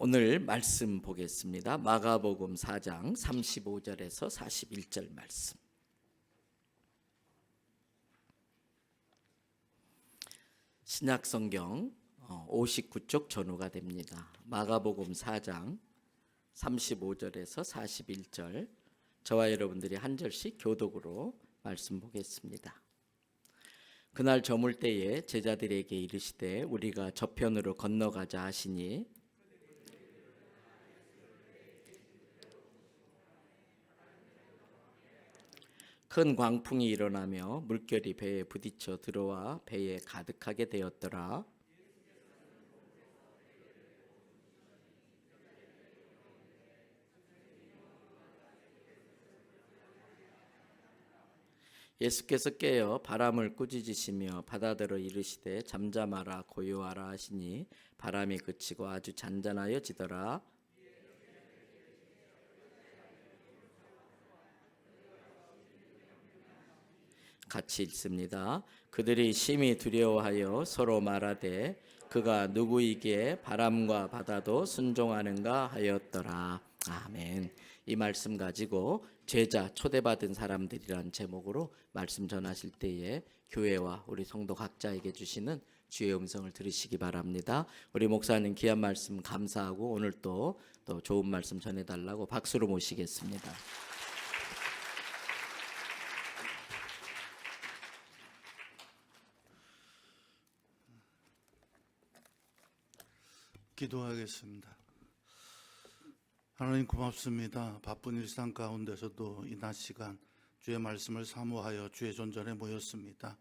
오늘 말씀 보겠습니다. 마가복음 4장 35절에서 41절 말씀. 신약성경 59쪽 전후가 됩니다. 마가복음 4장 35절에서 41절, 저와 여러분들이 한 절씩 교독으로 말씀 보겠습니다. 그날 저물 때에 제자들에게 이르시되 우리가 저편으로 건너가자 하시니 큰 광풍이 일어나며 물결이 배에 부딪혀 들어와 배에 가득하게 되었더라. 예수께서 깨어 바람을 꾸짖으시며 바다더러 이르시되 잠잠하라 고요하라 하시니 바람이 그치고 아주 잔잔하여지더라. 같이 읽습니다. 그들이 심히 두려워하여 서로 말하되 그가 누구이기에 바람과 바다도 순종하는가 하였더라. 아멘. 이 말씀 가지고 제자 초대받은 사람들이란 제목으로 말씀 전하실 때에 교회와 우리 성도 각자에게 주시는 주의 음성을 들으시기 바랍니다. 우리 목사님 귀한 말씀 감사하고 오늘 또 좋은 말씀 전해달라고 박수로 모시겠습니다. 기도하겠습니다. 하나님 고맙습니다. 바쁜 일상 가운데서도 이 낮 시간 주의 말씀을 사모하여 주의 존전에 모였습니다.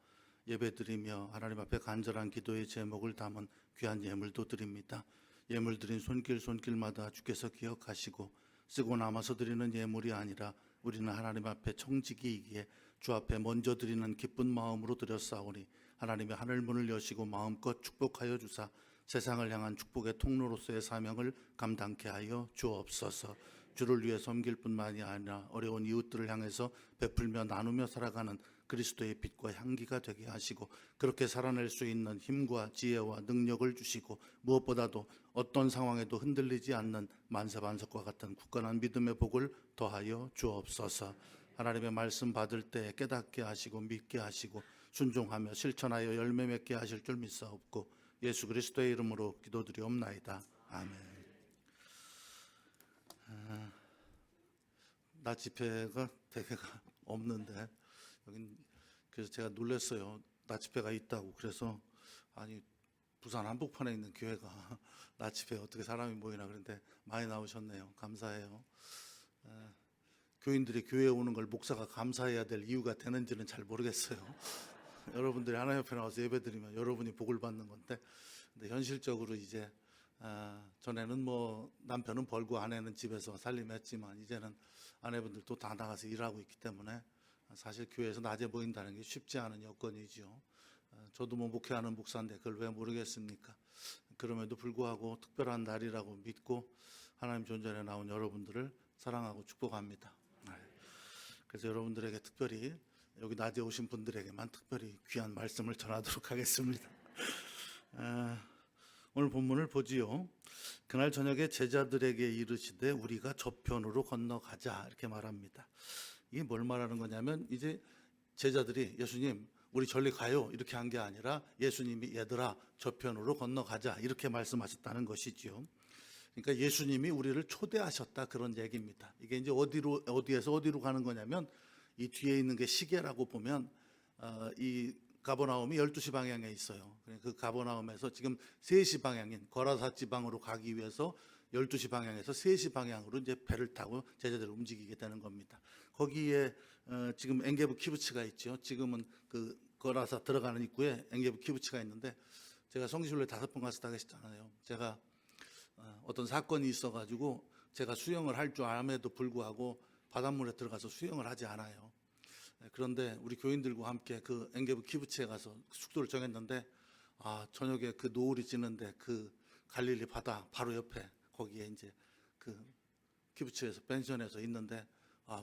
예배드리며 하나님 앞에 간절한 기도의 제목을 담은 귀한 예물도 드립니다. 예물 드린 손길마다 주께서 기억하시고 쓰고 남아서 드리는 예물이 아니라 우리는 하나님 앞에 청지기이기에 주 앞에 먼저 드리는 기쁜 마음으로 드렸사오니 하나님의 하늘 문을 여시고 마음껏 축복하여 주사 세상을 향한 축복의 통로로서의 사명을 감당케 하여 주옵소서. 주를 위해 섬길 뿐만이 아니라 어려운 이웃들을 향해서 베풀며 나누며 살아가는 그리스도의 빛과 향기가 되게 하시고 그렇게 살아낼 수 있는 힘과 지혜와 능력을 주시고 무엇보다도 어떤 상황에도 흔들리지 않는 만세반석과 같은 굳건한 믿음의 복을 더하여 주옵소서. 하나님의 말씀 받을 때 깨닫게 하시고 믿게 하시고 순종하며 실천하여 열매 맺게 하실 줄 믿사옵고 예수 그리스도의 이름으로 기도드리옵나이다. 아멘. 낮 집회가 대개가 없는데 여긴 그래서 제가 놀랐어요. 낮 집회가 있다고. 그래서 아니 부산 한복판에 있는 교회가 낮 집회에 어떻게 사람이 모이나 그런데 많이 나오셨네요. 감사해요. 교인들이 교회에 오는 걸 목사가 감사해야 될 이유가 되는지는 잘 모르겠어요. 여러분들이 하나님 옆에 나와서 예배드리면 여러분이 복을 받는 건데, 근데 현실적으로 이제 전에는 뭐 남편은 벌고 아내는 집에서 살림했지만 이제는 아내분들도 다 나가서 일하고 있기 때문에 사실 교회에서 낮에 모인다는 게 쉽지 않은 여건이죠. 저도 뭐 목회하는 목사인데 그걸 왜 모르겠습니까? 그럼에도 불구하고 특별한 날이라고 믿고 하나님 존전에 나온 여러분들을 사랑하고 축복합니다. 그래서 여러분들에게 특별히 여기 낮에 오신 분들에게만 특별히 귀한 말씀을 전하도록 하겠습니다. 오늘 본문을 보지요. 그날 저녁에 제자들에게 이르시되 우리가 저편으로 건너가자 이렇게 말합니다. 이게 뭘 말하는 거냐면 이제 제자들이 예수님 우리 절리 가요 이렇게 한 게 아니라 예수님이 얘들아 저편으로 건너가자 이렇게 말씀하셨다는 것이지요. 그러니까 예수님이 우리를 초대하셨다 그런 얘기입니다. 이게 이제 어디에서 어디로 가는 거냐면 이 뒤에 있는 게 시계라고 보면 이 가버나움이 12시 방향에 있어요. 그 가버나움에서 지금 3시 방향인 거라사 지방으로 가기 위해서 12시 방향에서 3시 방향으로 이제 배를 타고 제자들이 움직이게 되는 겁니다. 거기에 지금 엥게브 키부츠가 있죠. 지금은 그 거라사 들어가는 입구에 엥게브 키부츠가 있는데 제가 성지순례 5번 가서 다 계시잖아요. 제가 어떤 사건이 있어가지고 제가 수영을 할 줄 알함에도 불구하고 바닷물에 들어가서 수영을 하지 않아요. 그런데 우리 교인들과 함께 그 엥게브 키부츠에 가서 숙소를 정했는데 저녁에 그 노을이 지는데 그 갈릴리 바다 바로 옆에 거기에 이제 그 키부츠에서 펜션에서 있는데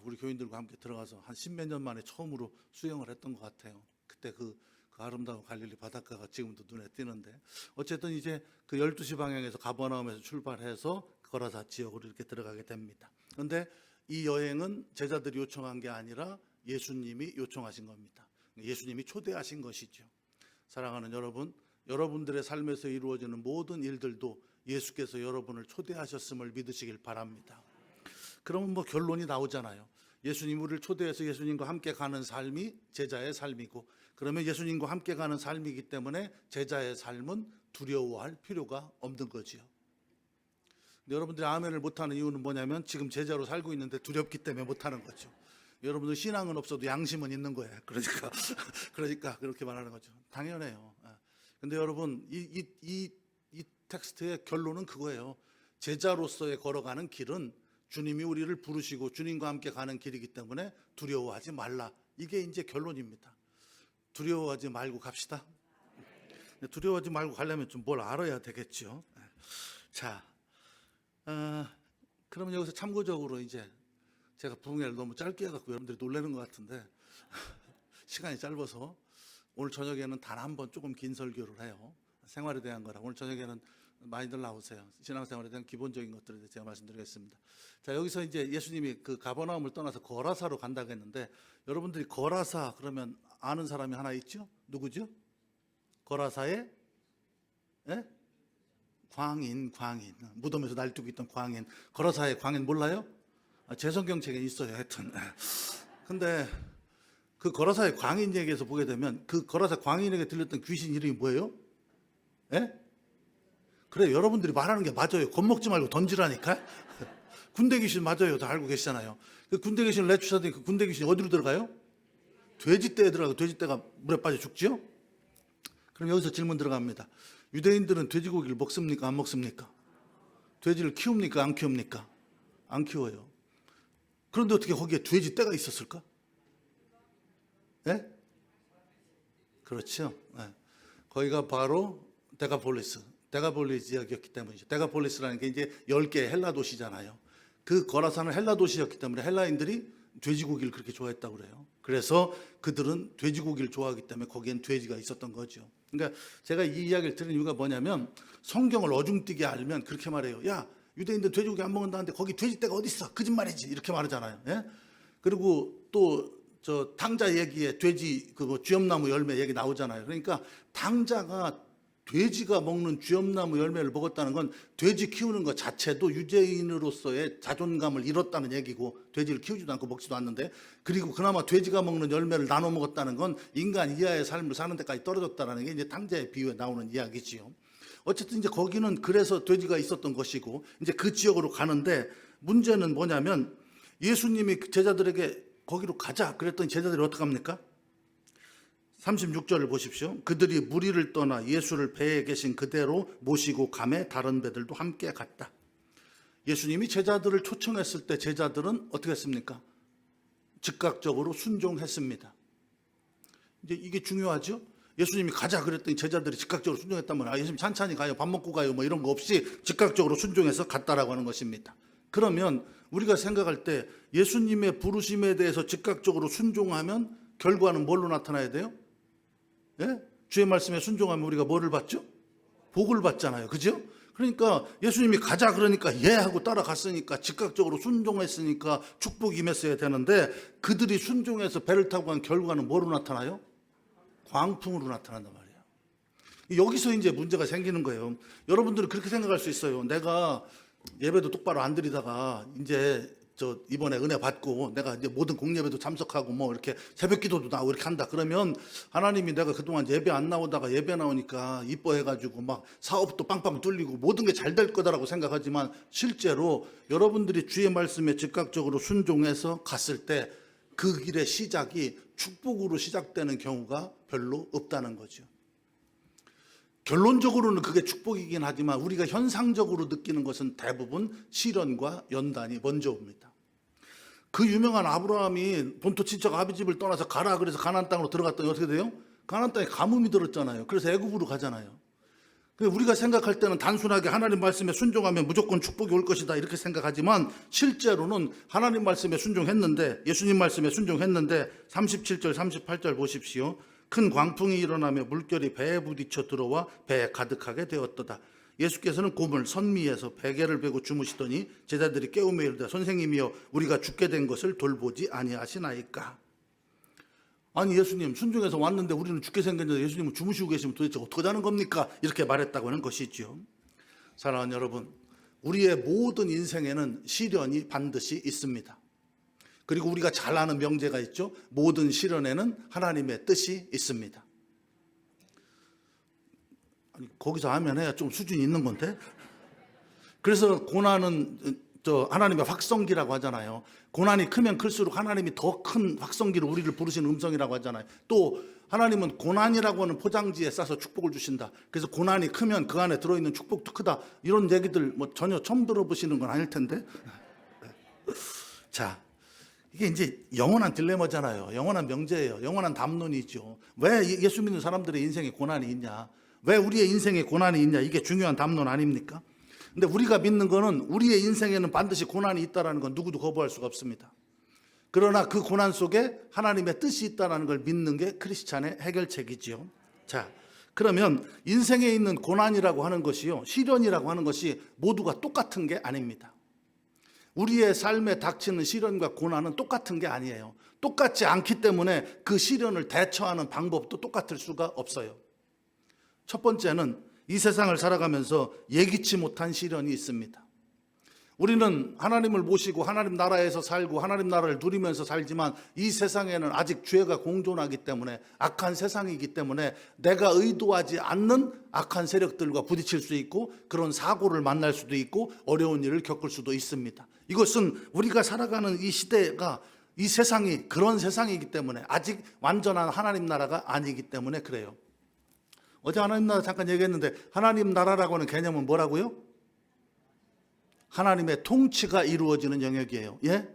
우리 교인들과 함께 들어가서 한 10몇 년 만에 처음으로 수영을 했던 것 같아요. 그때 그 그 아름다운 갈릴리 바닷가가 지금도 눈에 띄는데, 어쨌든 이제 그 12시 방향에서 가버나움에서 출발해서 거라사 지역으로 이렇게 들어가게 됩니다. 그런데 이 여행은 제자들이 요청한 게 아니라 예수님이 요청하신 겁니다. 예수님이 초대하신 것이죠. 사랑하는 여러분, 여러분들의 삶에서 이루어지는 모든 일들도 예수께서 여러분을 초대하셨음을 믿으시길 바랍니다. 그러면 뭐 결론이 나오잖아요. 예수님 우리를 초대해서 예수님과 함께 가는 삶이 제자의 삶이고, 그러면 예수님과 함께 가는 삶이기 때문에 제자의 삶은 두려워할 필요가 없는 거지요. 근데 여러분들이 아멘을 못하는 이유는 뭐냐면 지금 제자로 살고 있는데 두렵기 때문에 못하는 거죠. 여러분들 신앙은 없어도 양심은 있는 거예요. 그러니까 그렇게 말하는 거죠. 당연해요. 근데 여러분 이 텍스트의 결론은 그거예요. 제자로서의 걸어가는 길은 주님이 우리를 부르시고 주님과 함께 가는 길이기 때문에 두려워하지 말라. 이게 이제 결론입니다. 두려워하지 말고 갑시다. 두려워하지 말고 가려면 좀 뭘 알아야 되겠죠. 자, 그러면 여기서 참고적으로 이제 제가 부흥회를 너무 짧게 해갖고 여러분들이 놀라는 것 같은데 시간이 짧아서 오늘 저녁에는 단 한 번 조금 긴 설교를 해요. 생활에 대한 거라. 오늘 저녁에는 많이들 나오세요. 신앙생활에 대한 기본적인 것들에 대해서 제가 말씀드리겠습니다. 자, 여기서 이제 예수님이 그 가버나움을 떠나서 거라사로 간다고 했는데, 여러분들이 거라사 그러면 아는 사람이 하나 있죠? 누구죠? 거라사의 광인. 무덤에서 날뛰고 있던 광인. 거라사의 광인 몰라요? 제 성경책에 있어요. 하여튼. 근데 그 거라사의 광인 얘기에서 보게 되면 그 거라사 광인에게 들렸던 귀신 이름이 뭐예요? 그래, 여러분들이 말하는 게 맞아요. 겁먹지 말고 던지라니까. 군대 귀신 맞아요. 다 알고 계시잖아요. 그 군대 귀신을 내쫓았더니 그 군대 귀신이 어디로 들어가요? 돼지떼에 들어가고 돼지떼가 물에 빠져 죽지요? 그럼 여기서 질문 들어갑니다. 유대인들은 돼지고기를 먹습니까? 안 먹습니까? 돼지를 키웁니까? 안 키웁니까? 안 키워요. 그런데 어떻게 거기에 돼지떼가 있었을까? 그렇죠. 거기가 바로 데가폴리스 지역이었기 때문이죠. 데가폴리스라는 게 이제 10개의 헬라 도시잖아요. 그 거라사는 헬라 도시였기 때문에 헬라인들이 돼지고기를 그렇게 좋아했다고 그래요. 그래서 그들은 돼지고기를 좋아하기 때문에 거기엔 돼지가 있었던 거죠. 그러니까 제가 이 이야기를 들은 이유가 뭐냐면, 성경을 어중뛰게 알면 그렇게 말해요. 야, 유대인들 돼지고기 안 먹는다는데 거기 돼지떼가 어디 있어? 거짓말이지. 이렇게 말하잖아요. 그리고 또 저 당자 얘기에 돼지 그 쥐엄나무 열매 얘기 나오잖아요. 그러니까 당자가 돼지가 먹는 쥐엄나무 열매를 먹었다는 건 돼지 키우는 것 자체도 유대인으로서의 자존감을 잃었다는 얘기고, 돼지를 키우지도 않고 먹지도 않는데, 그리고 그나마 돼지가 먹는 열매를 나눠 먹었다는 건 인간 이하의 삶을 사는 데까지 떨어졌다는 게 이제 당자의 비유에 나오는 이야기지요. 어쨌든 이제 거기는 그래서 돼지가 있었던 것이고, 이제 그 지역으로 가는데 문제는 뭐냐면, 예수님이 제자들에게 거기로 가자 그랬더니 제자들이 어떻게 합니까? 36절을 보십시오. 그들이 무리를 떠나 예수를 배에 계신 그대로 모시고 가매 다른 배들도 함께 갔다. 예수님이 제자들을 초청했을 때 제자들은 어떻게 했습니까? 즉각적으로 순종했습니다. 이제 이게 중요하죠. 예수님이 가자 그랬더니 제자들이 즉각적으로 순종했다면, 예수님 찬찬히 가요, 밥 먹고 가요, 뭐 이런 거 없이 즉각적으로 순종해서 갔다라고 하는 것입니다. 그러면 우리가 생각할 때 예수님의 부르심에 대해서 즉각적으로 순종하면 결과는 뭘로 나타나야 돼요? 주의 말씀에 순종하면 우리가 뭐를 받죠? 복을 받잖아요. 그죠? 그러니까 예수님이 가자 그러니까 예 하고 따라갔으니까, 즉각적으로 순종했으니까 축복이 임했어야 되는데, 그들이 순종해서 배를 타고 간 결과는 뭐로 나타나요? 광풍으로 나타난단 말이에요. 여기서 이제 문제가 생기는 거예요. 여러분들은 그렇게 생각할 수 있어요. 내가 예배도 똑바로 안 드리다가 이제 저 이번에 은혜 받고 내가 이제 모든 공예배도 참석하고 뭐 이렇게 새벽기도도 나오고 이렇게 한다. 그러면 하나님이 내가 그동안 예배 안 나오다가 예배 나오니까 이뻐해가지고 막 사업도 빵빵 뚫리고 모든 게 잘 될 거다라고 생각하지만, 실제로 여러분들이 주의 말씀에 즉각적으로 순종해서 갔을 때 그 길의 시작이 축복으로 시작되는 경우가 별로 없다는 거죠. 결론적으로는 그게 축복이긴 하지만 우리가 현상적으로 느끼는 것은 대부분 시련과 연단이 먼저 옵니다. 그 유명한 아브라함이 본토 친척 아비집을 떠나서 가라 그래서 가나안 땅으로 들어갔더니 어떻게 돼요? 가나안 땅에 가뭄이 들었잖아요. 그래서 애굽으로 가잖아요. 우리가 생각할 때는 단순하게 하나님 말씀에 순종하면 무조건 축복이 올 것이다 이렇게 생각하지만, 실제로는 하나님 말씀에 순종했는데, 예수님 말씀에 순종했는데 37절 38절 보십시오. 큰 광풍이 일어나며 물결이 배에 부딪혀 들어와 배에 가득하게 되었도다. 예수께서는 고물 선미에서 베개를 베고 주무시더니 제자들이 깨우며 이르되 선생님이여 우리가 죽게 된 것을 돌보지 아니하시나이까. 아니 예수님 순종해서 왔는데 우리는 죽게 생겼는데 예수님은 주무시고 계시면 도대체 어떻게 하는 겁니까? 이렇게 말했다고 하는 것이지요. 사랑하는 여러분, 우리의 모든 인생에는 시련이 반드시 있습니다. 그리고 우리가 잘 아는 명제가 있죠. 모든 시련에는 하나님의 뜻이 있습니다. 아니, 거기서 하면 해야 좀 수준이 있는 건데. 그래서 고난은 하나님의 확성기라고 하잖아요. 고난이 크면 클수록 하나님이 더 큰 확성기로 우리를 부르시는 음성이라고 하잖아요. 또 하나님은 고난이라고 하는 포장지에 싸서 축복을 주신다. 그래서 고난이 크면 그 안에 들어있는 축복도 크다. 이런 얘기들 뭐 전혀 처음 들어보시는 건 아닐 텐데. 자, 이게 이제 영원한 딜레마잖아요. 영원한 명제예요. 영원한 담론이죠. 왜 예수 믿는 사람들의 인생에 고난이 있냐? 왜 우리의 인생에 고난이 있냐? 이게 중요한 담론 아닙니까? 근데 우리가 믿는 거는 우리의 인생에는 반드시 고난이 있다는 건 누구도 거부할 수가 없습니다. 그러나 그 고난 속에 하나님의 뜻이 있다는 걸 믿는 게 크리스찬의 해결책이지요. 자, 그러면 인생에 있는 고난이라고 하는 것이요, 시련이라고 하는 것이 모두가 똑같은 게 아닙니다. 우리의 삶에 닥치는 시련과 고난은 똑같은 게 아니에요. 똑같지 않기 때문에 그 시련을 대처하는 방법도 똑같을 수가 없어요. 첫 번째는 이 세상을 살아가면서 예기치 못한 시련이 있습니다. 우리는 하나님을 모시고 하나님 나라에서 살고 하나님 나라를 누리면서 살지만 이 세상에는 아직 죄가 공존하기 때문에, 악한 세상이기 때문에 내가 의도하지 않는 악한 세력들과 부딪힐 수 있고 그런 사고를 만날 수도 있고 어려운 일을 겪을 수도 있습니다. 이것은 우리가 살아가는 이 시대가, 이 세상이 그런 세상이기 때문에, 아직 완전한 하나님 나라가 아니기 때문에 그래요. 어제 하나님 나라 잠깐 얘기했는데, 하나님 나라라고 하는 개념은 뭐라고요? 하나님의 통치가 이루어지는 영역이에요. 예?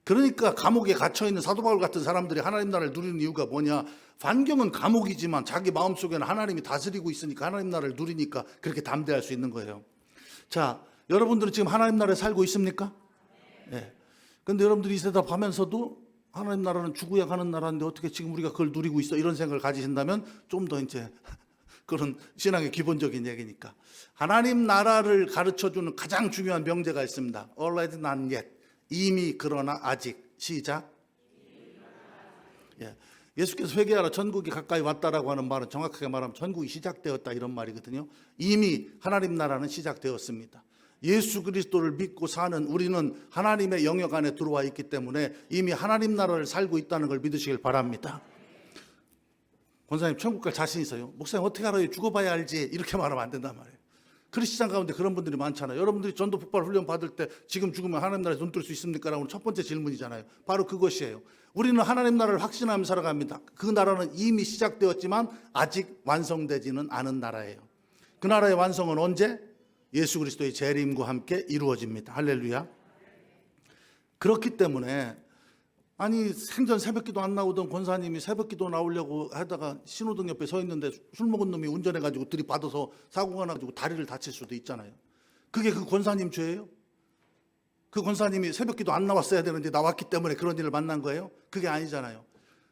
그러니까 감옥에 갇혀있는 사도 바울 같은 사람들이 하나님 나라를 누리는 이유가 뭐냐? 환경은 감옥이지만 자기 마음속에는 하나님이 다스리고 있으니까 하나님 나라를 누리니까 그렇게 담대할 수 있는 거예요. 자, 여러분들은 지금 하나님 나라에 살고 있습니까? 예. 근데 여러분들이 이 세상 하면서도 하나님 나라는 죽어야 가는 나라인데 어떻게 지금 우리가 그걸 누리고 있어? 이런 생각을 가지신다면 좀 더 이제 그런 신앙의 기본적인 얘기니까. 하나님 나라를 가르쳐주는 가장 중요한 명제가 있습니다. Already not yet. 이미 그러나 아직. 시작. 예. 예수께서 회개하라 천국이 가까이 왔다라고 하는 말은 정확하게 말하면 천국이 시작되었다 이런 말이거든요. 이미 하나님 나라는 시작되었습니다. 예수 그리스도를 믿고 사는 우리는 하나님의 영역 안에 들어와 있기 때문에 이미 하나님 나라를 살고 있다는 걸 믿으시길 바랍니다. 권사님 천국 갈 자신 있어요? 목사님 어떻게 알아요? 죽어봐야 알지. 이렇게 말하면 안 된단 말이에요. 크리스찬 가운데 그런 분들이 많잖아요. 여러분들이 전도 폭발 훈련 받을 때 지금 죽으면 하나님 나라에 눈 뜰 수 있습니까? 라고 첫 번째 질문이잖아요. 바로 그것이에요. 우리는 하나님 나라를 확신하며 살아갑니다. 그 나라는 이미 시작되었지만 아직 완성되지는 않은 나라예요. 그 나라의 완성은 언제? 예수 그리스도의 재림과 함께 이루어집니다. 할렐루야. 그렇기 때문에 아니 생전 새벽기도 안 나오던 권사님이 새벽기도 나오려고 하다가 신호등 옆에 서 있는데 술 먹은 놈이 운전해가지고 들이받아서 사고가 나가지고 다리를 다칠 수도 있잖아요. 그게 그 권사님 죄예요? 그 권사님이 새벽기도 안 나왔어야 되는데 나왔기 때문에 그런 일을 만난 거예요? 그게 아니잖아요.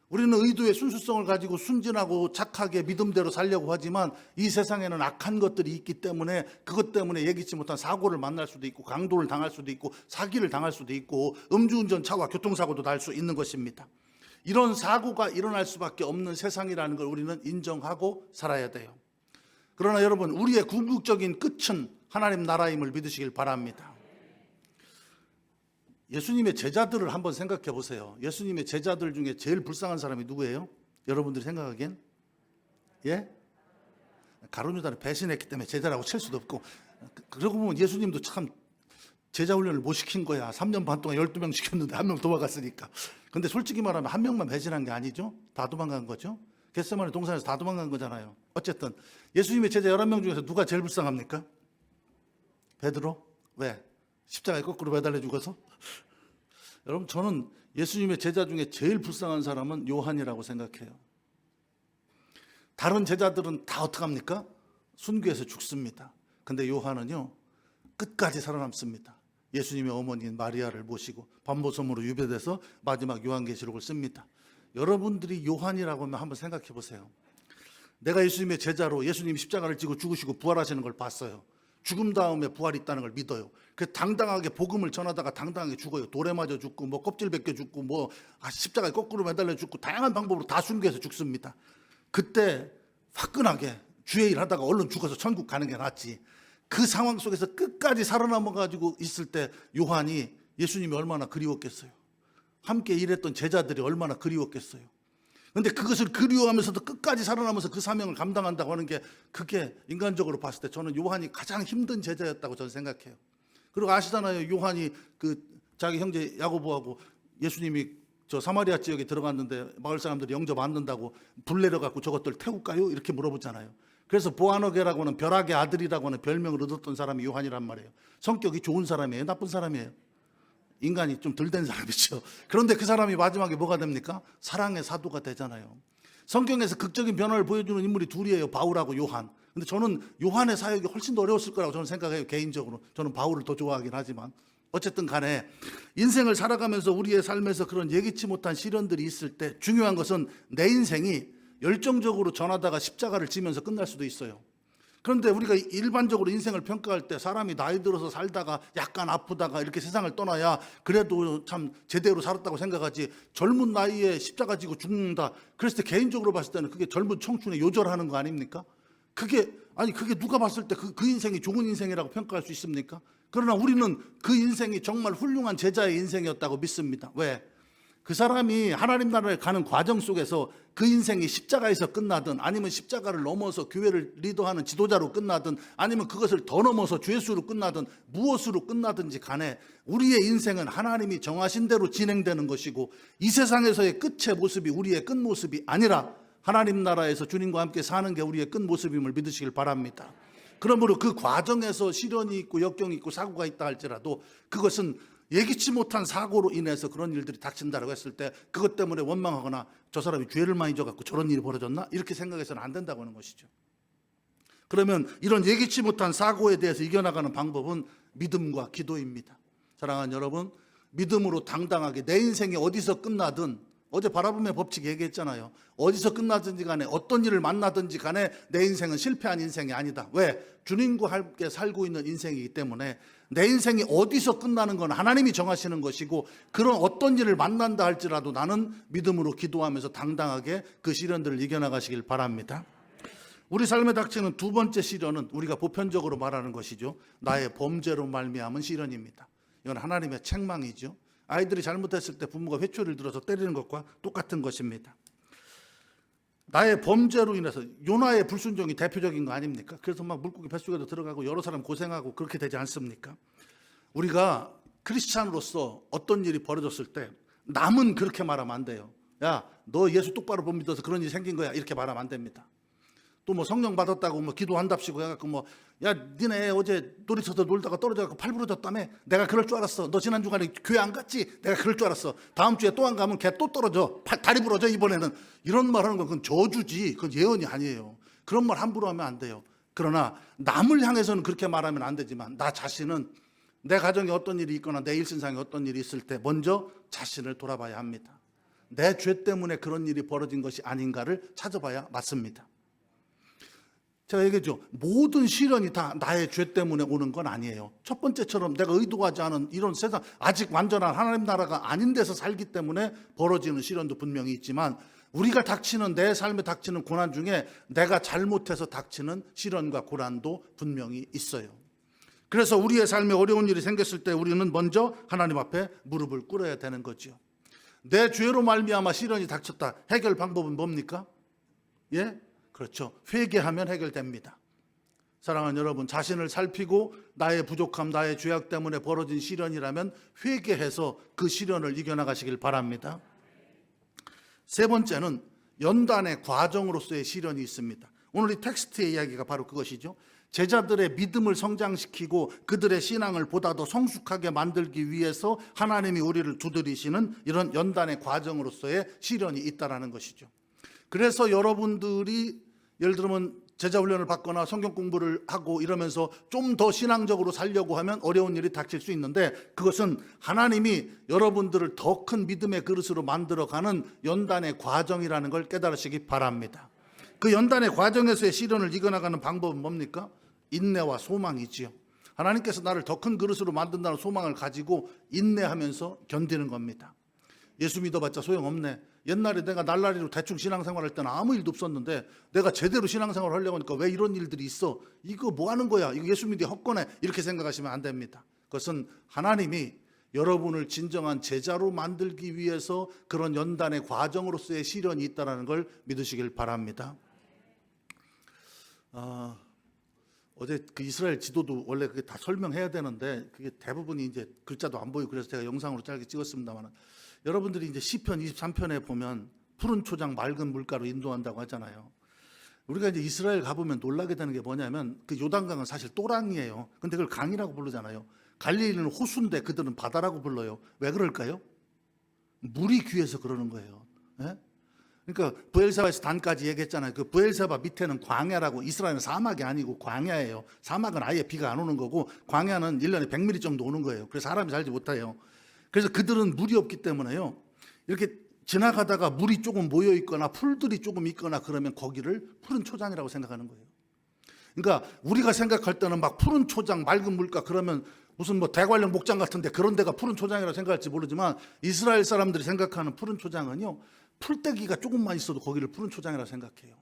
우리는 의도의 순수성을 가지고 순진하고 착하게 믿음대로 살려고 하지만 이 세상에는 악한 것들이 있기 때문에 그것 때문에 예기치 못한 사고를 만날 수도 있고 강도를 당할 수도 있고 사기를 당할 수도 있고 음주운전 차와 교통사고도 날 수 있는 것입니다. 이런 사고가 일어날 수밖에 없는 세상이라는 걸 우리는 인정하고 살아야 돼요. 그러나 여러분, 우리의 궁극적인 끝은 하나님 나라임을 믿으시길 바랍니다. 예수님의 제자들을 한번 생각해 보세요. 예수님의 제자들 중에 제일 불쌍한 사람이 누구예요? 여러분들이 생각하기엔? 예? 가룟 유다를 배신했기 때문에 제자라고 칠 수도 없고, 그러고 보면 예수님도 참 제자 훈련을 못 시킨 거야. 3년 반 동안 12명 시켰는데 1명 도망갔으니까. 근데 솔직히 말하면 1명만 배신한 게 아니죠? 다 도망간 거죠? 겟세마네 동산에서 다 도망간 거잖아요. 어쨌든 예수님의 제자 11명 중에서 누가 제일 불쌍합니까? 베드로? 왜? 십자가에 거꾸로 매달려 죽어서? 여러분, 저는 예수님의 제자 중에 제일 불쌍한 사람은 요한이라고 생각해요. 다른 제자들은 다 어떡합니까? 순교해서 죽습니다. 근데 요한은요, 끝까지 살아남습니다. 예수님의 어머니인 마리아를 모시고 반보섬으로 유배돼서 마지막 요한계시록을 씁니다. 여러분들이 요한이라고 하면 한번 생각해 보세요. 내가 예수님의 제자로 예수님이 십자가를 지고 죽으시고 부활하시는 걸 봤어요. 죽음 다음에 부활이 있다는 걸 믿어요. 그래서 당당하게 복음을 전하다가 당당하게 죽어요. 돌에 맞아 죽고 뭐 껍질 벗겨 죽고 뭐 십자가에 거꾸로 매달려 죽고 다양한 방법으로 다 순교해서 죽습니다. 그때 화끈하게 주의 일 하다가 얼른 죽어서 천국 가는 게 낫지. 그 상황 속에서 끝까지 살아남아 가지고 있을 때 요한이 예수님이 얼마나 그리웠겠어요. 함께 일했던 제자들이 얼마나 그리웠겠어요. 그런데 그것을 그리워하면서도 끝까지 살아남아서 그 사명을 감당한다고 하는 게, 그게 인간적으로 봤을 때 저는 요한이 가장 힘든 제자였다고 저는 생각해요. 그리고 아시잖아요. 요한이 그 자기 형제 야고보하고 예수님이 저 사마리아 지역에 들어갔는데 마을 사람들이 영접 안 된다고 불 내려갖고 저것들 태울까요? 이렇게 물어보잖아요. 그래서 보아너게라고 하는 벼락의 아들이라고 하는 별명을 얻었던 사람이 요한이란 말이에요. 성격이 좋은 사람이에요? 나쁜 사람이에요? 인간이 좀 덜 된 사람이죠. 그런데 그 사람이 마지막에 뭐가 됩니까? 사랑의 사도가 되잖아요. 성경에서 극적인 변화를 보여주는 인물이 둘이에요. 바울하고 요한. 근데 저는 요한의 사역이 훨씬 더 어려웠을 거라고 저는 생각해요. 개인적으로. 저는 바울을 더 좋아하긴 하지만. 어쨌든 간에 인생을 살아가면서 우리의 삶에서 그런 예기치 못한 시련들이 있을 때 중요한 것은 내 인생이 열정적으로 전하다가 십자가를 지면서 끝날 수도 있어요. 그런데 우리가 일반적으로 인생을 평가할 때 사람이 나이 들어서 살다가 약간 아프다가 이렇게 세상을 떠나야 그래도 참 제대로 살았다고 생각하지, 젊은 나이에 십자가 지고 죽는다 그랬을 때 개인적으로 봤을 때는 그게 젊은 청춘에 요절하는 거 아닙니까? 그게 누가 봤을 때 그 인생이 좋은 인생이라고 평가할 수 있습니까? 그러나 우리는 그 인생이 정말 훌륭한 제자의 인생이었다고 믿습니다. 왜? 그 사람이 하나님 나라에 가는 과정 속에서 그 인생이 십자가에서 끝나든 아니면 십자가를 넘어서 교회를 리더하는 지도자로 끝나든 아니면 그것을 더 넘어서 죄수로 끝나든 무엇으로 끝나든지 간에 우리의 인생은 하나님이 정하신 대로 진행되는 것이고, 이 세상에서의 끝의 모습이 우리의 끝 모습이 아니라 하나님 나라에서 주님과 함께 사는 게 우리의 끝 모습임을 믿으시길 바랍니다. 그러므로 그 과정에서 시련이 있고 역경이 있고 사고가 있다 할지라도 그것은 예기치 못한 사고로 인해서 그런 일들이 닥친다고 했을 때 그것 때문에 원망하거나 저 사람이 죄를 많이 져갖고 저런 일이 벌어졌나 이렇게 생각해서는 안 된다고 하는 것이죠. 그러면 이런 예기치 못한 사고에 대해서 이겨나가는 방법은 믿음과 기도입니다. 사랑하는 여러분, 믿음으로 당당하게 내 인생이 어디서 끝나든, 어제 바라봄의 법칙 얘기했잖아요. 어디서 끝나든지 간에 어떤 일을 만나든지 간에 내 인생은 실패한 인생이 아니다. 왜? 주님과 함께 살고 있는 인생이기 때문에 내 인생이 어디서 끝나는 건 하나님이 정하시는 것이고, 그런 어떤 일을 만난다 할지라도 나는 믿음으로 기도하면서 당당하게 그 시련들을 이겨나가시길 바랍니다. 우리 삶에 닥치는 두 번째 시련은 우리가 보편적으로 말하는 것이죠. 나의 범죄로 말미암은 시련입니다. 이건 하나님의 책망이죠. 아이들이 잘못했을 때 부모가 회초리를 들어서 때리는 것과 똑같은 것입니다. 나의 범죄로 인해서 요나의 불순종이 대표적인 거 아닙니까? 그래서 막 물고기 뱃속에도 들어가고 여러 사람 고생하고 그렇게 되지 않습니까? 우리가 크리스찬으로서 어떤 일이 벌어졌을 때 남은 그렇게 말하면 안 돼요. 야, 너 예수 똑바로 못 믿어서 그런 일이 생긴 거야, 이렇게 말하면 안 됩니다. 또 뭐 성령 받았다고 뭐 기도한답시고 해갖고 뭐, 야, 니네 어제 놀이터에서 놀다가 떨어져갖고 팔 부러졌다며? 내가 그럴 줄 알았어. 너 지난 주간에 교회 안 갔지? 내가 그럴 줄 알았어. 다음 주에 또 안 가면 걔 또 떨어져. 다리 부러져 이번에는. 이런 말 하는 건 그건 저주지. 그건 예언이 아니에요. 그런 말 함부로 하면 안 돼요. 그러나 남을 향해서는 그렇게 말하면 안 되지만 나 자신은 내 가정에 어떤 일이 있거나 내 일신상에 어떤 일이 있을 때 먼저 자신을 돌아봐야 합니다. 내 죄 때문에 그런 일이 벌어진 것이 아닌가를 찾아봐야 맞습니다. 제가 얘기했죠. 모든 시련이 다 나의 죄 때문에 오는 건 아니에요. 첫 번째처럼 내가 의도하지 않은 이런 세상, 아직 완전한 하나님 나라가 아닌 데서 살기 때문에 벌어지는 시련도 분명히 있지만, 우리가 닥치는, 내 삶에 닥치는 고난 중에 내가 잘못해서 닥치는 시련과 고난도 분명히 있어요. 그래서 우리의 삶에 어려운 일이 생겼을 때 우리는 먼저 하나님 앞에 무릎을 꿇어야 되는 거죠. 내 죄로 말미암아 시련이 닥쳤다. 해결 방법은 뭡니까? 예? 그렇죠. 회개하면 해결됩니다. 사랑하는 여러분, 자신을 살피고 나의 부족함, 나의 죄악 때문에 벌어진 시련이라면 회개해서 그 시련을 이겨나가시길 바랍니다. 세 번째는 연단의 과정으로서의 시련이 있습니다. 오늘 이 텍스트의 이야기가 바로 그것이죠. 제자들의 믿음을 성장시키고 그들의 신앙을 보다 더 성숙하게 만들기 위해서 하나님이 우리를 두드리시는 이런 연단의 과정으로서의 시련이 있다라는 것이죠. 그래서 여러분들이 예를 들면 제자 훈련을 받거나 성경 공부를 하고 이러면서 좀 더 신앙적으로 살려고 하면 어려운 일이 닥칠 수 있는데, 그것은 하나님이 여러분들을 더 큰 믿음의 그릇으로 만들어가는 연단의 과정이라는 걸 깨달으시기 바랍니다. 그 연단의 과정에서의 시련을 이겨나가는 방법은 뭡니까? 인내와 소망이지요. 하나님께서 나를 더 큰 그릇으로 만든다는 소망을 가지고 인내하면서 견디는 겁니다. 예수 믿어봤자 소용없네. 옛날에 내가 날라리로 대충 신앙생활 할 때는 아무 일도 없었는데 내가 제대로 신앙생활 하려고 하니까 왜 이런 일들이 있어? 이거 뭐 하는 거야? 이거 예수 믿기 헛거네. 이렇게 생각하시면 안 됩니다. 그것은 하나님이 여러분을 진정한 제자로 만들기 위해서 그런 연단의 과정으로서의 시련이 있다는 걸 믿으시길 바랍니다. 어제 그 이스라엘 지도도 원래 그게 다 설명해야 되는데 그게 대부분이 이제 글자도 안 보이고 그래서 제가 영상으로 짧게 찍었습니다만, 여러분들이 이제 시편 23편에 보면 푸른 초장 맑은 물가로 인도한다고 하잖아요. 우리가 이제 이스라엘 가보면 놀라게 되는 게 뭐냐면 그 요단강은 사실 또랑이에요. 근데 그걸 강이라고 부르잖아요. 갈릴리는 호수인데 그들은 바다라고 불러요. 왜 그럴까요? 물이 귀해서 그러는 거예요. 예? 그러니까 브엘사바에서 단까지 얘기했잖아요. 그 브엘사바 밑에는 광야라고, 이스라엘은 사막이 아니고 광야예요. 사막은 아예 비가 안 오는 거고 광야는 1년에 100mm 정도 오는 거예요. 그래서 사람이 살지 못해요. 그래서 그들은 물이 없기 때문에요, 이렇게 지나가다가 물이 조금 모여 있거나 풀들이 조금 있거나 그러면 거기를 푸른 초장이라고 생각하는 거예요. 그러니까 우리가 생각할 때는 막 푸른 초장, 맑은 물가 그러면 무슨 뭐 대관령 목장 같은데 그런 데가 푸른 초장이라고 생각할지 모르지만, 이스라엘 사람들이 생각하는 푸른 초장은요, 풀떼기가 조금만 있어도 거기를 푸른 초장이라고 생각해요.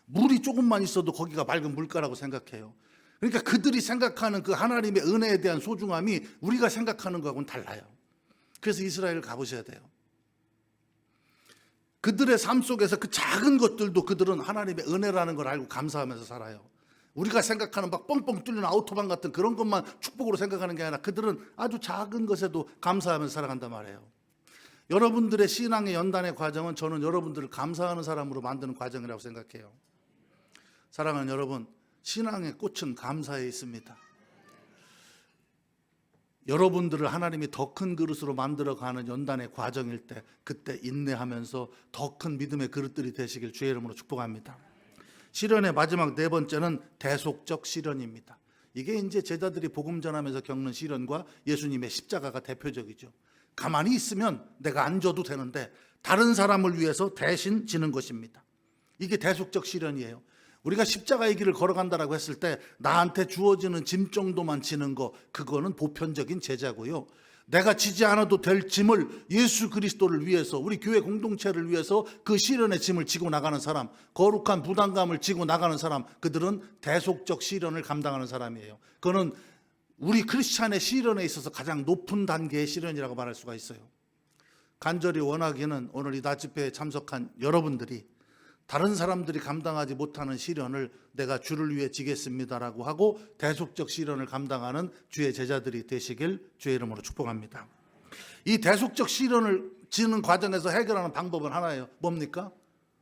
물이 조금만 있어도 거기가 맑은 물가라고 생각해요. 그러니까 그들이 생각하는 그 하나님의 은혜에 대한 소중함이 우리가 생각하는 거하고는 달라요. 그래서 이스라엘을 가보셔야 돼요. 그들의 삶 속에서 그 작은 것들도 그들은 하나님의 은혜라는 걸 알고 감사하면서 살아요. 우리가 생각하는 막 뻥뻥 뚫리는 아우토반 같은 그런 것만 축복으로 생각하는 게 아니라 그들은 아주 작은 것에도 감사하면서 살아간단 말이에요. 여러분들의 신앙의 연단의 과정은 저는 여러분들을 감사하는 사람으로 만드는 과정이라고 생각해요. 사랑하는 여러분, 신앙의 꽃은 감사에 있습니다. 여러분들을 하나님이 더 큰 그릇으로 만들어가는 연단의 과정일 때, 그때 인내하면서 더 큰 믿음의 그릇들이 되시길 주의 이름으로 축복합니다. 시련의 마지막 네 번째는 대속적 시련입니다. 이게 이제 제자들이 복음 전하면서 겪는 시련과 예수님의 십자가가 대표적이죠. 가만히 있으면 내가 안 져도 되는데 다른 사람을 위해서 대신 지는 것입니다. 이게 대속적 시련이에요. 우리가 십자가의 길을 걸어간다라고 했을 때 나한테 주어지는 짐 정도만 지는 거, 그거는 보편적인 제자고요. 내가 지지 않아도 될 짐을 예수 그리스도를 위해서, 우리 교회 공동체를 위해서 그 시련의 짐을 지고 나가는 사람, 거룩한 부담감을 지고 나가는 사람, 그들은 대속적 시련을 감당하는 사람이에요. 그거는 우리 크리스찬의 시련에 있어서 가장 높은 단계의 시련이라고 말할 수가 있어요. 간절히 원하기는 오늘 이 낮 집회에 참석한 여러분들이 다른 사람들이 감당하지 못하는 시련을 내가 주를 위해 지겠습니다라고 하고 대속적 시련을 감당하는 주의 제자들이 되시길 주의 이름으로 축복합니다. 이 대속적 시련을 지는 과정에서 해결하는 방법은 하나예요. 뭡니까?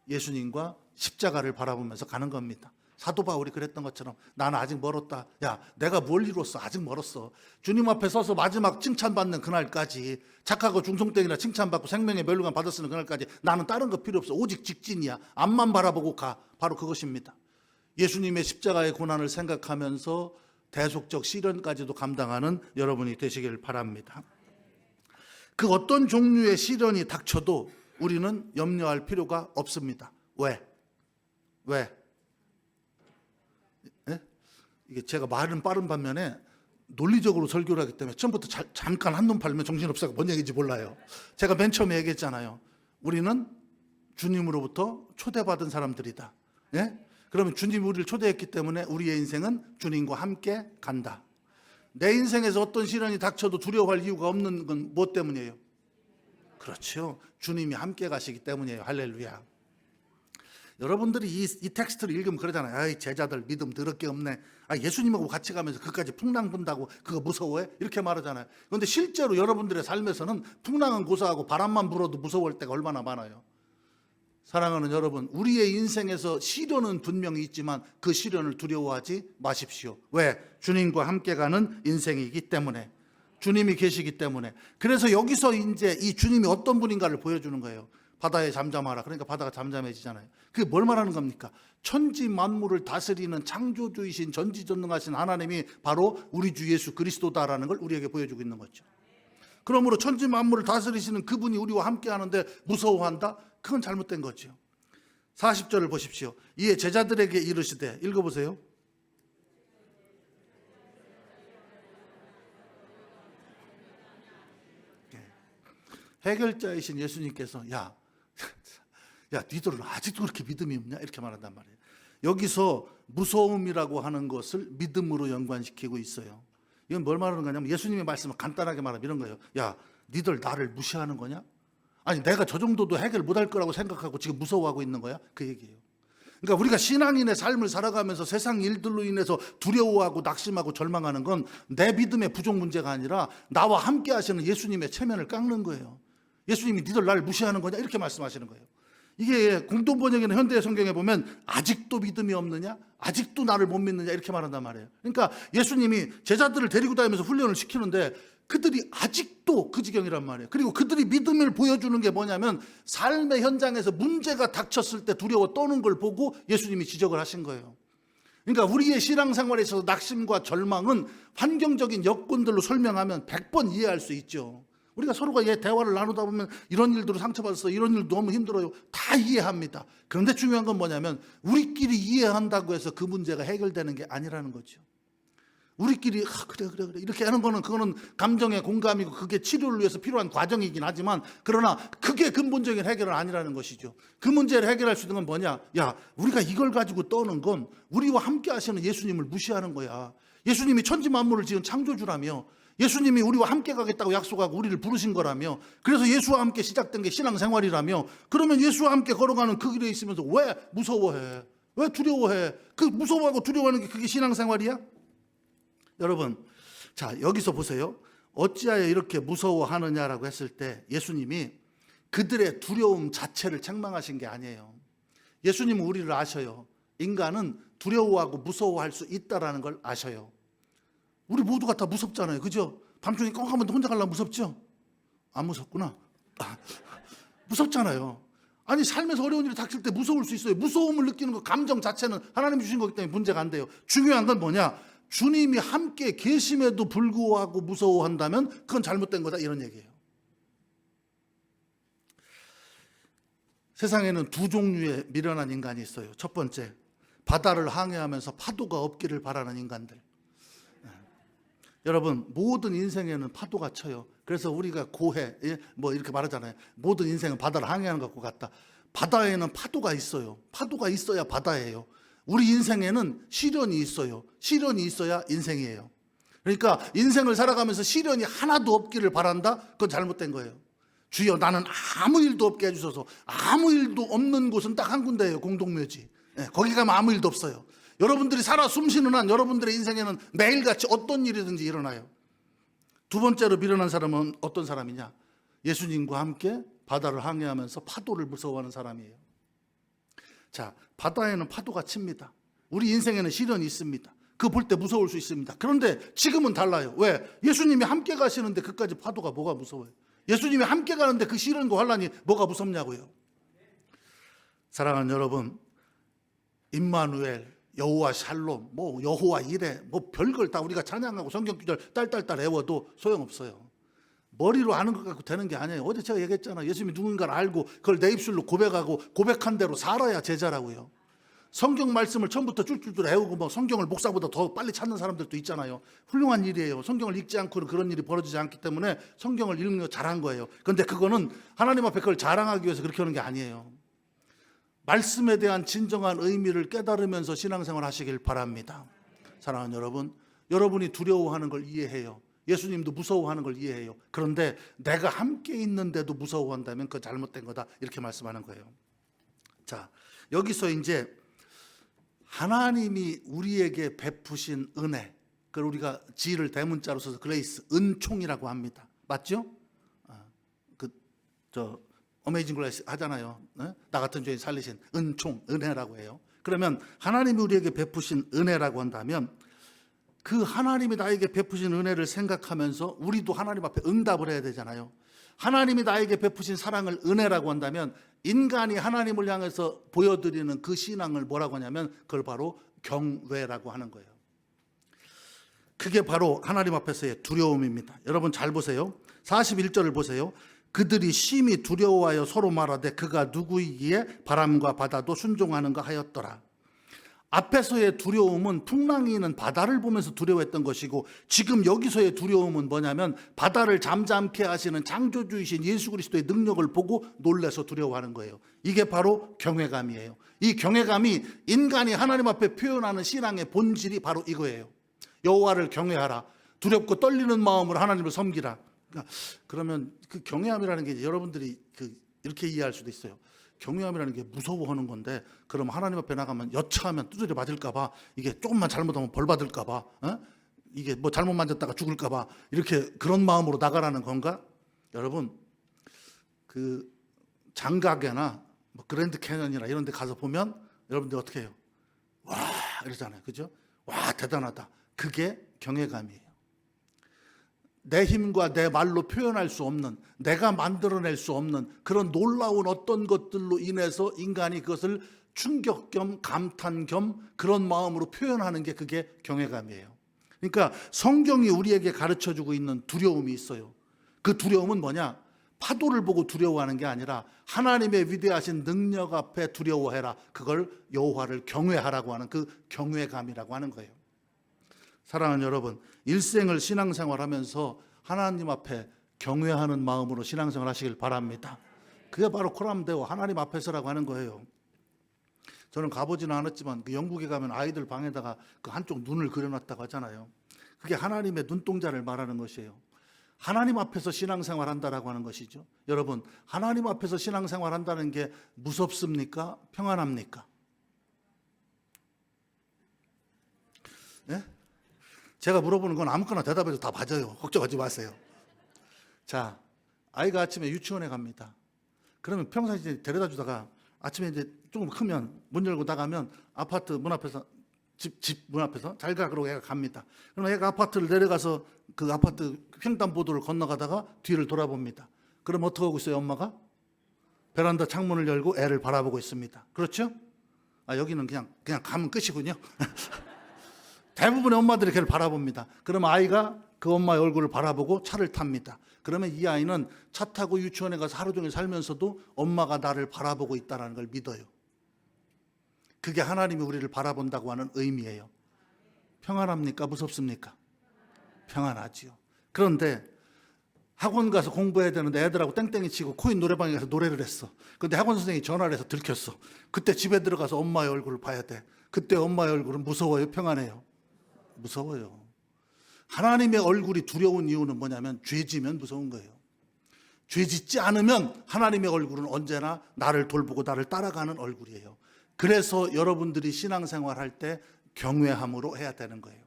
예수님과 십자가를 바라보면서 가는 겁니다. 사도 바울이 그랬던 것처럼 나는 아직 멀었다. 야, 내가 뭘 이뤘어? 아직 멀었어. 주님 앞에 서서 마지막 칭찬받는 그날까지, 착하고 중성되기나 칭찬받고 생명의 멸류관 받아 쓰는 그날까지 나는 다른 거 필요 없어. 오직 직진이야. 앞만 바라보고 가. 바로 그것입니다. 예수님의 십자가의 고난을 생각하면서 대속적 시련까지도 감당하는 여러분이 되시길 바랍니다. 그 어떤 종류의 시련이 닥쳐도 우리는 염려할 필요가 없습니다. 왜? 이게 제가 말은 빠른 반면에 논리적으로 설교를 하기 때문에 처음부터 잠깐 한눈 팔면 정신없어서 뭔 얘기인지 몰라요. 제가 맨 처음에 얘기했잖아요. 우리는 주님으로부터 초대받은 사람들이다. 예? 그러면 주님이 우리를 초대했기 때문에 우리의 인생은 주님과 함께 간다. 내 인생에서 어떤 시련이 닥쳐도 두려워할 이유가 없는 건 무엇 때문이에요? 그렇죠. 주님이 함께 가시기 때문이에요. 할렐루야. 여러분들이 이 텍스트를 읽으면 그러잖아요. 아이, 제자들 믿음 더럽게 없네. 아, 예수님하고 같이 가면서 그까지 풍랑 분다고 그거 무서워해? 이렇게 말하잖아요. 그런데 실제로 여러분들의 삶에서는 풍랑은 고사하고 바람만 불어도 무서워할 때가 얼마나 많아요. 사랑하는 여러분, 우리의 인생에서 시련은 분명히 있지만 그 시련을 두려워하지 마십시오. 왜? 주님과 함께 가는 인생이기 때문에, 주님이 계시기 때문에. 그래서 여기서 이제 이 주님이 어떤 분인가를 보여주는 거예요. 바다에 잠잠하라. 그러니까 바다가 잠잠해지잖아요. 그게 뭘 말하는 겁니까? 천지 만물을 다스리는 창조주이신 전지전능하신 하나님이 바로 우리 주 예수 그리스도다라는 걸 우리에게 보여주고 있는 거죠. 그러므로 천지 만물을 다스리시는 그분이 우리와 함께 하는데 무서워한다? 그건 잘못된 거죠. 40절을 보십시오. 이에 제자들에게 이르시되, 읽어보세요. 해결자이신 예수님께서 야 니들은 아직도 그렇게 믿음이 없냐? 이렇게 말한단 말이에요. 여기서 무서움이라고 하는 것을 믿음으로 연관시키고 있어요. 이건 뭘 말하는 거냐면 예수님의 말씀을 간단하게 말하면 이런 거예요. 야, 니들 나를 무시하는 거냐? 아니 내가 저 정도도 해결 못할 거라고 생각하고 지금 무서워하고 있는 거야? 그 얘기예요. 그러니까 우리가 신앙인의 삶을 살아가면서 세상 일들로 인해서 두려워하고 낙심하고 절망하는 건 내 믿음의 부족 문제가 아니라 나와 함께 하시는 예수님의 체면을 깎는 거예요. 예수님이 니들 나를 무시하는 거냐? 이렇게 말씀하시는 거예요. 이게 공동번역에는 현대 성경에 보면 아직도 믿음이 없느냐? 아직도 나를 못 믿느냐? 이렇게 말한단 말이에요. 그러니까 예수님이 제자들을 데리고 다니면서 훈련을 시키는데 그들이 아직도 그 지경이란 말이에요. 그리고 그들이 믿음을 보여주는 게 뭐냐면 삶의 현장에서 문제가 닥쳤을 때 두려워 떠는 걸 보고 예수님이 지적을 하신 거예요. 그러니까 우리의 신앙생활에 있어서 낙심과 절망은 환경적인 여건들로 설명하면 100번 이해할 수 있죠. 우리가 서로가 대화를 나누다 보면 이런 일들로 상처받았어, 이런 일도 너무 힘들어요, 다 이해합니다. 그런데 중요한 건 뭐냐면 우리끼리 이해한다고 해서 그 문제가 해결되는 게 아니라는 거죠. 우리끼리 그래 이렇게 하는 거는 그거는 감정의 공감이고 그게 치료를 위해서 필요한 과정이긴 하지만 그러나 그게 근본적인 해결은 아니라는 것이죠. 그 문제를 해결할 수 있는 건 뭐냐? 야, 우리가 이걸 가지고 떠는 건 우리와 함께 하시는 예수님을 무시하는 거야. 예수님이 천지 만물을 지은 창조주라며, 예수님이 우리와 함께 가겠다고 약속하고 우리를 부르신 거라며, 그래서 예수와 함께 시작된 게 신앙생활이라며, 그러면 예수와 함께 걸어가는 그 길에 있으면서 왜 무서워해? 왜 두려워해? 그 무서워하고 두려워하는 게 그게 신앙생활이야? 여러분, 자, 여기서 보세요. 어찌하여 이렇게 무서워하느냐라고 했을 때 예수님이 그들의 두려움 자체를 책망하신 게 아니에요. 예수님은 우리를 아셔요. 인간은 두려워하고 무서워할 수 있다라는 걸 아셔요. 우리 모두가 다 무섭잖아요. 그죠? 밤중에 꽁하면 혼자 가려면 무섭죠? 안 무섭구나. 무섭잖아요. 아니 삶에서 어려운 일이 닥칠 때 무서울 수 있어요. 무서움을 느끼는 거 감정 자체는 하나님이 주신 거기 때문에 문제가 안 돼요. 중요한 건 뭐냐? 주님이 함께 계심에도 불구하고 무서워한다면 그건 잘못된 거다, 이런 얘기예요. 세상에는 두 종류의 미련한 인간이 있어요. 첫 번째, 바다를 항해하면서 파도가 없기를 바라는 인간들. 여러분, 모든 인생에는 파도가 쳐요. 그래서 우리가 고해, 뭐 이렇게 말하잖아요. 모든 인생은 바다를 항해하는 것 같다. 바다에는 파도가 있어요. 파도가 있어야 바다예요. 우리 인생에는 시련이 있어요. 시련이 있어야 인생이에요. 그러니까 인생을 살아가면서 시련이 하나도 없기를 바란다? 그건 잘못된 거예요. 주여, 나는 아무 일도 없게 해주셔서. 아무 일도 없는 곳은 딱 한 군데예요. 공동묘지. 거기 가면 아무 일도 없어요. 여러분들이 살아 숨쉬는 한 여러분들의 인생에는 매일같이 어떤 일이든지 일어나요. 두 번째로 미련한 사람은 어떤 사람이냐? 예수님과 함께 바다를 항해하면서 파도를 무서워하는 사람이에요. 자, 바다에는 파도가 칩니다. 우리 인생에는 시련이 있습니다. 그거 볼 때 무서울 수 있습니다. 그런데 지금은 달라요. 왜? 예수님이 함께 가시는데 그까지 파도가 뭐가 무서워요? 예수님이 함께 가는데 그 시련과 환난이 뭐가 무섭냐고요? 사랑하는 여러분, 임마누엘, 여호와 샬롬, 뭐 여호와 이레, 뭐 별걸 다 우리가 찬양하고 성경 구절 딸딸딸 외워도 소용없어요. 머리로 아는 것 갖고 되는 게 아니에요. 어제 제가 얘기했잖아요. 예수님이 누군가를 알고 그걸 내 입술로 고백하고 고백한 대로 살아야 제자라고요. 성경 말씀을 처음부터 쫄쫄쫄 외우고 뭐 성경을 목사보다 더 빨리 찾는 사람들도 있잖아요. 훌륭한 일이에요. 성경을 읽지 않고는 그런 일이 벌어지지 않기 때문에 성경을 읽는 거 잘한 거예요. 그런데 그거는 하나님 앞에 그걸 자랑하기 위해서 그렇게 하는 게 아니에요. 말씀에 대한 진정한 의미를 깨달으면서 신앙생활 하시길 바랍니다. 사랑하는 여러분, 여러분이 두려워하는 걸 이해해요. 예수님도 무서워하는 걸 이해해요. 그런데 내가 함께 있는데도 무서워한다면 그건 잘못된 거다, 이렇게 말씀하는 거예요. 자, 여기서 이제 하나님이 우리에게 베푸신 은혜, 그걸 우리가 G를 대문자로 써서 그레이스, 은총이라고 합니다. 맞죠? 어메이징 그레이스 하잖아요. 나 같은 죄인 살리신 은총, 은혜라고 해요. 그러면 하나님이 우리에게 베푸신 은혜라고 한다면 그 하나님이 나에게 베푸신 은혜를 생각하면서 우리도 하나님 앞에 응답을 해야 되잖아요. 하나님이 나에게 베푸신 사랑을 은혜라고 한다면 인간이 하나님을 향해서 보여드리는 그 신앙을 뭐라고 하냐면 그걸 바로 경외라고 하는 거예요. 그게 바로 하나님 앞에서의 두려움입니다. 여러분 잘 보세요. 41절을 보세요. 그들이 심히 두려워하여 서로 말하되 그가 누구이기에 바람과 바다도 순종하는가 하였더라. 앞에서의 두려움은 풍랑이 있는 바다를 보면서 두려워했던 것이고, 지금 여기서의 두려움은 뭐냐면 바다를 잠잠케 하시는 창조주이신 예수 그리스도의 능력을 보고 놀라서 두려워하는 거예요. 이게 바로 경외감이에요. 이 경외감이 인간이 하나님 앞에 표현하는 신앙의 본질이 바로 이거예요. 여호와를 경외하라. 두렵고 떨리는 마음으로 하나님을 섬기라. 그러면 그 경외함이라는 게 여러분들이 이렇게 이해할 수도 있어요. 경외함이라는 게 무서워하는 건데, 그럼 하나님 앞에 나가면 여차하면 두드려 맞을까봐, 이게 조금만 잘못하면 벌 받을까봐, 이게 뭐 잘못 만졌다가 죽을까봐 이렇게 그런 마음으로 나가라는 건가? 여러분, 그 장가게나 뭐 그랜드 캐년이나 이런 데 가서 보면 여러분들 어떻게 해요? 와 이러잖아요. 그죠? 와 대단하다. 그게 경외감이에요. 내 힘과 내 말로 표현할 수 없는, 내가 만들어낼 수 없는 그런 놀라운 어떤 것들로 인해서 인간이 그것을 충격 겸 감탄 겸 그런 마음으로 표현하는 게 그게 경외감이에요. 그러니까 성경이 우리에게 가르쳐주고 있는 두려움이 있어요. 그 두려움은 뭐냐? 파도를 보고 두려워하는 게 아니라 하나님의 위대하신 능력 앞에 두려워해라. 그걸 여호와를 경외하라고 하는 그 경외감이라고 하는 거예요. 사랑하는 여러분, 일생을 신앙생활하면서 하나님 앞에 경외하는 마음으로 신앙생활 하시길 바랍니다. 그게 바로 코람데오 하나님 앞에서라고 하는 거예요. 저는 가보지는 않았지만 그 영국에 가면 아이들 방에다가 그 한쪽 눈을 그려놨다고 하잖아요. 그게 하나님의 눈동자를 말하는 것이에요. 하나님 앞에서 신앙생활 한다라고 하는 것이죠. 여러분, 하나님 앞에서 신앙생활 한다는 게 무섭습니까? 평안합니까? 예? 제가 물어보는 건 아무거나 대답해서 다 맞아요. 걱정하지 마세요. 자, 아이가 아침에 유치원에 갑니다. 그러면 평상시에 데려다 주다가 아침에 이제 조금 크면 문 열고 나가면 아파트 문 앞에서 집 문 앞에서 잘 가 그러고 애가 갑니다. 그러면 애가 아파트를 내려가서 그 아파트 횡단보도를 건너가다가 뒤를 돌아봅니다. 그럼 어떻게 하고 있어요, 엄마가? 베란다 창문을 열고 애를 바라보고 있습니다. 그렇죠? 아, 여기는 그냥 가면 끝이군요. 대부분의 엄마들이 걔를 바라봅니다. 그러면 아이가 그 엄마의 얼굴을 바라보고 차를 탑니다. 그러면 이 아이는 차 타고 유치원에 가서 하루 종일 살면서도 엄마가 나를 바라보고 있다는 걸 믿어요. 그게 하나님이 우리를 바라본다고 하는 의미예요. 평안합니까? 무섭습니까? 평안하지요. 그런데 학원 가서 공부해야 되는데 애들하고 땡땡이 치고 코인 노래방에 가서 노래를 했어. 근데 학원 선생님이 전화를 해서 들켰어. 그때 집에 들어가서 엄마의 얼굴을 봐야 돼. 그때 엄마의 얼굴은 무서워요? 평안해요? 무서워요. 하나님의 얼굴이 두려운 이유는 뭐냐면 죄지면 무서운 거예요. 죄짓지 않으면 하나님의 얼굴은 언제나 나를 돌보고 나를 따라가는 얼굴이에요. 그래서 여러분들이 신앙생활 할 때 경외함으로 해야 되는 거예요.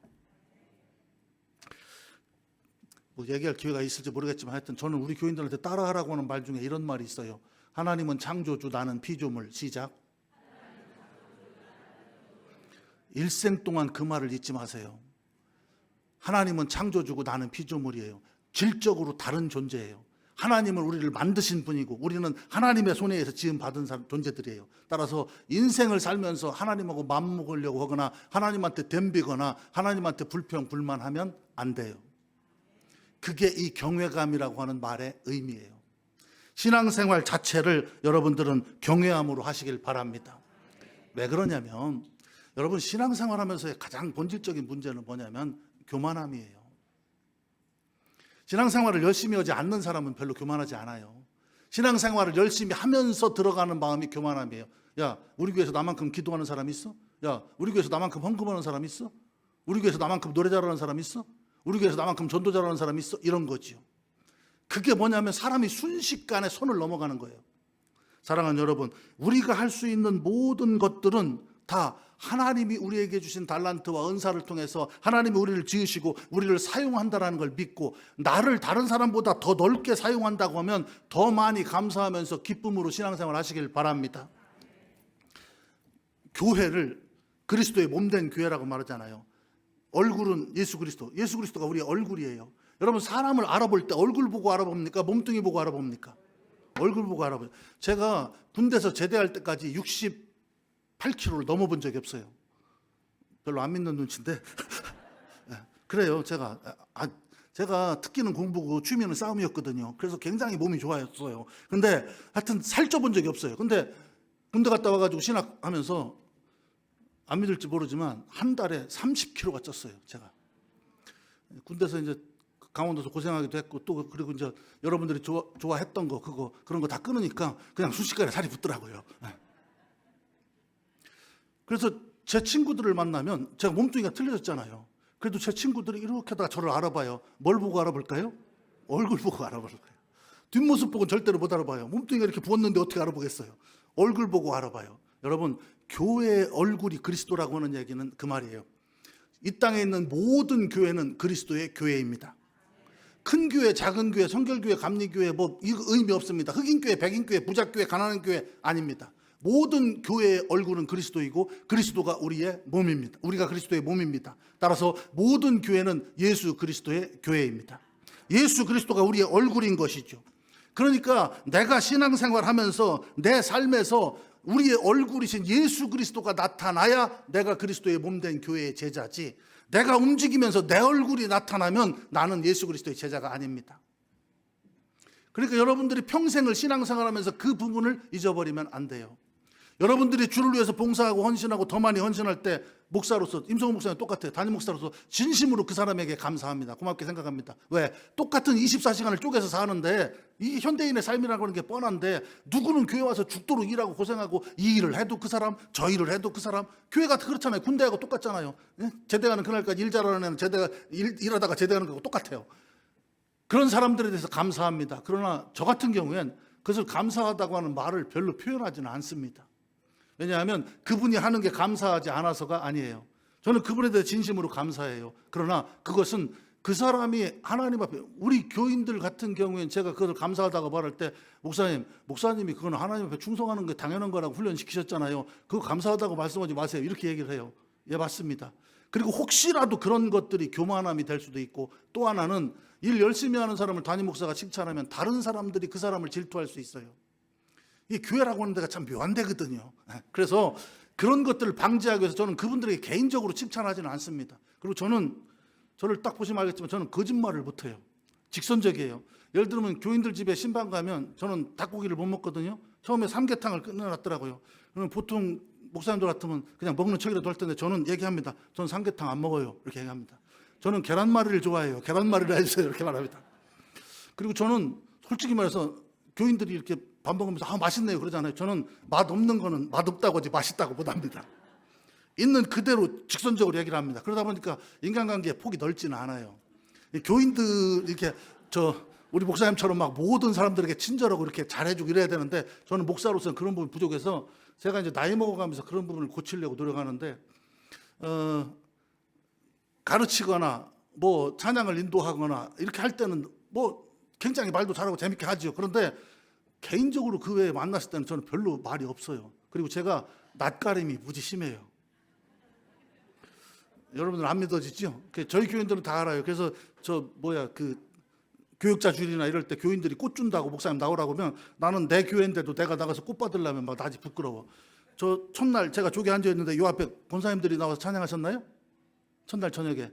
뭐 얘기할 기회가 있을지 모르겠지만 하여튼 저는 우리 교인들한테 따라하라고 하는 말 중에 이런 말이 있어요. 하나님은 창조주, 나는 피조물. 시작. 일생 동안 그 말을 잊지 마세요. 하나님은 창조주고 나는 피조물이에요. 질적으로 다른 존재예요. 하나님은 우리를 만드신 분이고 우리는 하나님의 손에 의해서 지음받은 존재들이에요. 따라서 인생을 살면서 하나님하고 맞먹으려고 하거나 하나님한테 덤비거나 하나님한테 불평, 불만하면 안 돼요. 그게 이 경외감이라고 하는 말의 의미예요. 신앙생활 자체를 여러분들은 경외함으로 하시길 바랍니다. 왜 그러냐면 여러분, 신앙생활하면서의 가장 본질적인 문제는 뭐냐면 교만함이에요. 신앙생활을 열심히 하지 않는 사람은 별로 교만하지 않아요. 신앙생활을 열심히 하면서 들어가는 마음이 교만함이에요. 야, 우리 교회에서 나만큼 기도하는 사람 있어? 야, 우리 교회에서 나만큼 헌금하는 사람 있어? 우리 교회에서 나만큼 노래 잘하는 사람 있어? 우리 교회에서 나만큼 전도 잘하는 사람 있어? 이런 거지요. 그게 뭐냐면 사람이 순식간에 손을 넘어가는 거예요. 사랑하는 여러분, 우리가 할 수 있는 모든 것들은 다 하나님이 우리에게 주신 달란트와 은사를 통해서 하나님이 우리를 지으시고 우리를 사용한다는 걸 믿고, 나를 다른 사람보다 더 넓게 사용한다고 하면 더 많이 감사하면서 기쁨으로 신앙생활 하시길 바랍니다. 교회를 그리스도의 몸된 교회라고 말하잖아요. 얼굴은 예수 그리스도, 예수 그리스도가 우리의 얼굴이에요. 여러분 사람을 알아볼 때 얼굴 보고 알아봅니까? 몸뚱이 보고 알아봅니까? 얼굴 보고 알아봐요. 제가 군대에서 제대할 때까지 68kg를 넘어본 적이 없어요. 별로 안 믿는 눈치인데 그래요. 제가 특기는 공부고 취미는 싸움이었거든요. 그래서 굉장히 몸이 좋아졌어요. 근데 하여튼 살쪄본 적이 없어요. 근데 군대 갔다 와가지고 신학하면서 안 믿을지 모르지만 한 달에 30kg가 쪘어요. 제가 군대에서 이제 강원도에서 고생하기도 했고 또 그리고 이제 여러분들이 좋아했던 거 그런 거 다 끊으니까 그냥 순식간에 살이 붙더라고요. 그래서 제 친구들을 만나면 제가 몸뚱이가 틀려졌잖아요. 그래도 제 친구들이 이렇게 다 저를 알아봐요. 뭘 보고 알아볼까요? 얼굴 보고 알아볼 거예요. 뒷모습 보고는 절대로 못 알아봐요. 몸뚱이가 이렇게 부었는데 어떻게 알아보겠어요? 얼굴 보고 알아봐요. 여러분, 교회의 얼굴이 그리스도라고 하는 얘기는 그 말이에요. 이 땅에 있는 모든 교회는 그리스도의 교회입니다. 큰 교회, 작은 교회, 성결교회, 감리교회 뭐 이거 의미 없습니다. 흑인교회, 백인교회, 부자교회, 가난한 교회 아닙니다. 모든 교회의 얼굴은 그리스도이고 그리스도가 우리의 몸입니다. 우리가 그리스도의 몸입니다. 따라서 모든 교회는 예수 그리스도의 교회입니다. 예수 그리스도가 우리의 얼굴인 것이죠. 그러니까 내가 신앙생활하면서 내 삶에서 우리의 얼굴이신 예수 그리스도가 나타나야 내가 그리스도의 몸된 교회의 제자지, 내가 움직이면서 내 얼굴이 나타나면 나는 예수 그리스도의 제자가 아닙니다. 그러니까 여러분들이 평생을 신앙생활하면서 그 부분을 잊어버리면 안 돼요. 여러분들이 주를 위해서 봉사하고 헌신하고 더 많이 헌신할 때 목사로서, 임성훈 목사님 똑같아요. 담임 목사로서 진심으로 그 사람에게 감사합니다. 고맙게 생각합니다. 왜? 똑같은 24시간을 쪼개서 사는데 이게 현대인의 삶이라고 하는 게 뻔한데, 누구는 교회 와서 죽도록 일하고 고생하고 이 일을 해도 그 사람, 저 일을 해도 그 사람. 교회가 그렇잖아요. 군대하고 똑같잖아요. 예? 제대하는 그날까지 일 잘하는 애는 일하다가 제대하는 거하고 똑같아요. 그런 사람들에 대해서 감사합니다. 그러나 저 같은 경우엔 그것을 감사하다고 하는 말을 별로 표현하지는 않습니다. 왜냐하면 그분이 하는 게 감사하지 않아서가 아니에요. 저는 그분에 대해 진심으로 감사해요. 그러나 그것은 그 사람이 하나님 앞에, 우리 교인들 같은 경우엔 제가 그것을 감사하다고 말할 때, 목사님이 그건 하나님 앞에 충성하는 게 당연한 거라고 훈련시키셨잖아요. 그거 감사하다고 말씀하지 마세요. 이렇게 얘기를 해요. 예, 맞습니다. 그리고 혹시라도 그런 것들이 교만함이 될 수도 있고, 또 하나는 일 열심히 하는 사람을 담임 목사가 칭찬하면 다른 사람들이 그 사람을 질투할 수 있어요. 이 교회라고 하는 데가 참 묘한 데거든요. 그래서 그런 것들을 방지하기 위해서 저는 그분들에게 개인적으로 칭찬하지는 않습니다. 그리고 저를 딱 보시면 알겠지만 저는 거짓말을 못해요. 직선적이에요. 예를 들면 교인들 집에 신방 가면 저는 닭고기를 못 먹거든요. 처음에 삼계탕을 끊어놨더라고요. 그러면 보통 목사님들 같으면 그냥 먹는 척이라도 할 텐데 저는 얘기합니다. 저는 삼계탕 안 먹어요. 이렇게 얘기합니다. 저는 계란말이를 좋아해요. 계란말이를 해주세요. 이렇게 말합니다. 그리고 저는 솔직히 말해서 교인들이 이렇게 밥 먹으면서 맛있네요 그러잖아요. 저는 맛없는 거는 맛없다고 하지 맛있다고 못합니다. 있는 그대로 직선적으로 얘기를 합니다. 그러다 보니까 인간관계의 폭이 넓지는 않아요. 교인들 이렇게 우리 목사님처럼 막 모든 사람들에게 친절하고 이렇게 잘해주고 이래야 되는데, 저는 목사로서는 그런 부분이 부족해서 제가 이제 나이 먹어가면서 그런 부분을 고치려고 노력하는데, 가르치거나 뭐 찬양을 인도하거나 이렇게 할 때는 뭐 굉장히 말도 잘하고 재밌게 하죠. 그런데 개인적으로 그 외에 만났을 때는 저는 별로 말이 없어요. 그리고 제가 낯가림이 무지 심해요. 여러분들 안 믿어지죠? 저희 교인들은 다 알아요. 그래서 교육자 주일이나 이럴 때 교인들이 꽃 준다고 목사님 나오라고 하면 나는 내 교회인데도 내가 나가서 꽃 받으려면 막 나지 부끄러워. 저 첫날 제가 조기 앉아 있는데 요 앞에 본사님들이 나와서 찬양하셨나요? 첫날 저녁에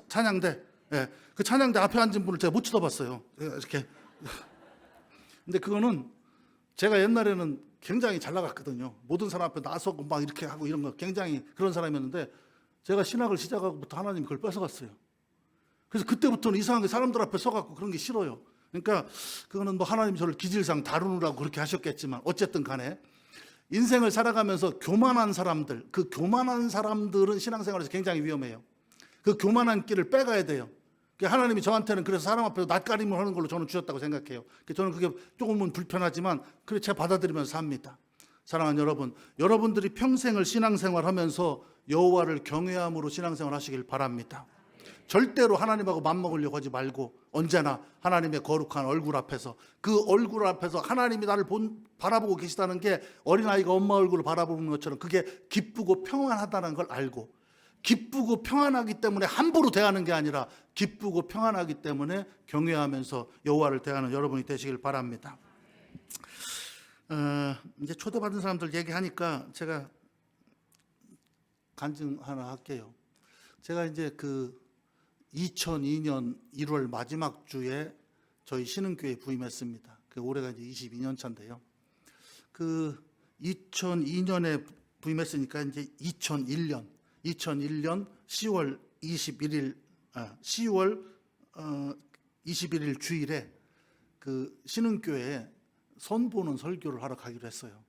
찬양대. 예, 그 찬양대 앞에 앉은 분을 제가 못 쳐다봤어요. 이렇게. 근데 그거는 제가 옛날에는 굉장히 잘 나갔거든요. 모든 사람 앞에 나서고 막 이렇게 하고 이런 거 굉장히 그런 사람이었는데, 제가 신학을 시작하고부터 하나님이 그걸 뺏어갔어요. 그래서 그때부터는 이상하게 사람들 앞에 서갖고 그런 게 싫어요. 그러니까 그거는 뭐 하나님이 저를 기질상 다루느라고 그렇게 하셨겠지만, 어쨌든 간에 인생을 살아가면서 교만한 사람들, 그 교만한 사람들은 신앙생활에서 굉장히 위험해요. 그 교만한 길을 빼가야 돼요. 하나님이 저한테는 그래서 사람 앞에서 낯가림을 하는 걸로 저는 주셨다고 생각해요. 저는 그게 조금은 불편하지만 그래 제가 받아들이면서 삽니다. 사랑하는 여러분, 여러분들이 평생을 신앙생활하면서 여호와를 경외함으로 신앙생활 하시길 바랍니다. 절대로 하나님하고 맞먹으려고 하지 말고 언제나 하나님의 거룩한 얼굴 앞에서, 그 얼굴 앞에서 하나님이 나를 바라보고 계시다는 게 어린아이가 엄마 얼굴을 바라보는 것처럼 그게 기쁘고 평안하다는 걸 알고, 기쁘고 평안하기 때문에 함부로 대하는 게 아니라 기쁘고 평안하기 때문에 경외하면서 여호와를 대하는 여러분이 되시길 바랍니다. 이제 초대받은 사람들 얘기하니까 제가 간증 하나 할게요. 제가 이제 그 2002년 1월 마지막 주에 저희 신흥교회에 부임했습니다. 그 올해가 이제 22년 차인데요. 그 2002년에 부임했으니까 이제 2001년 10월 21일 10월 21일 주일에 그 신흥교회에 선보는 설교를 하러 가기로 했어요.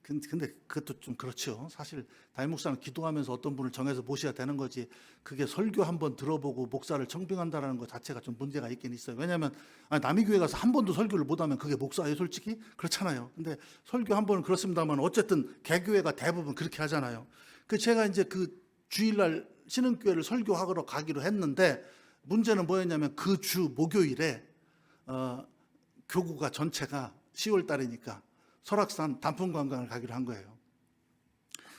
근데 그것도 좀 그렇죠. 사실 담임 목사는 기도하면서 어떤 분을 정해서 모셔야 되는 거지, 그게 설교 한번 들어보고 목사를 청빙한다는 것 자체가 좀 문제가 있긴 있어요. 왜냐하면 남의 교회 가서 한 번도 설교를 못하면 그게 목사예요, 솔직히? 그렇잖아요. 근데 설교 한 번은 그렇습니다만 어쨌든 개교회가 대부분 그렇게 하잖아요. 그 제가 이제 그 주일날 신흥교회를 설교하러 가기로 했는데, 문제는 뭐였냐면 그 주 목요일에 교구가 전체가 10월 달이니까 설악산 단풍 관광을 가기로 한 거예요.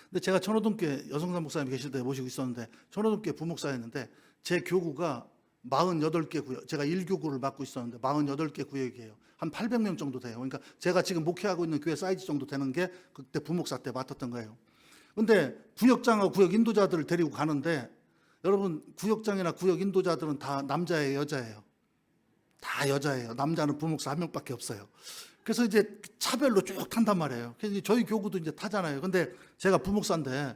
근데 제가 천호동교회 여성산 목사님 계실 때 모시고 있었는데, 천호동교회 부목사였는데 제 교구가 48개 구역, 제가 1교구를 맡고 있었는데 48개 구역이에요. 한 800명 정도 돼요. 그러니까 제가 지금 목회하고 있는 교회 사이즈 정도 되는 게 그때 부목사 때 맡았던 거예요. 근데 구역장하고 구역 인도자들을 데리고 가는데, 여러분 구역장이나 구역 인도자들은 다 남자예요, 여자예요? 다 여자예요. 남자는 부목사 한 명밖에 없어요. 그래서 이제 차별로 쭉 탄단 말이에요. 그래서 저희 교구도 이제 타잖아요. 근데 제가 부목사인데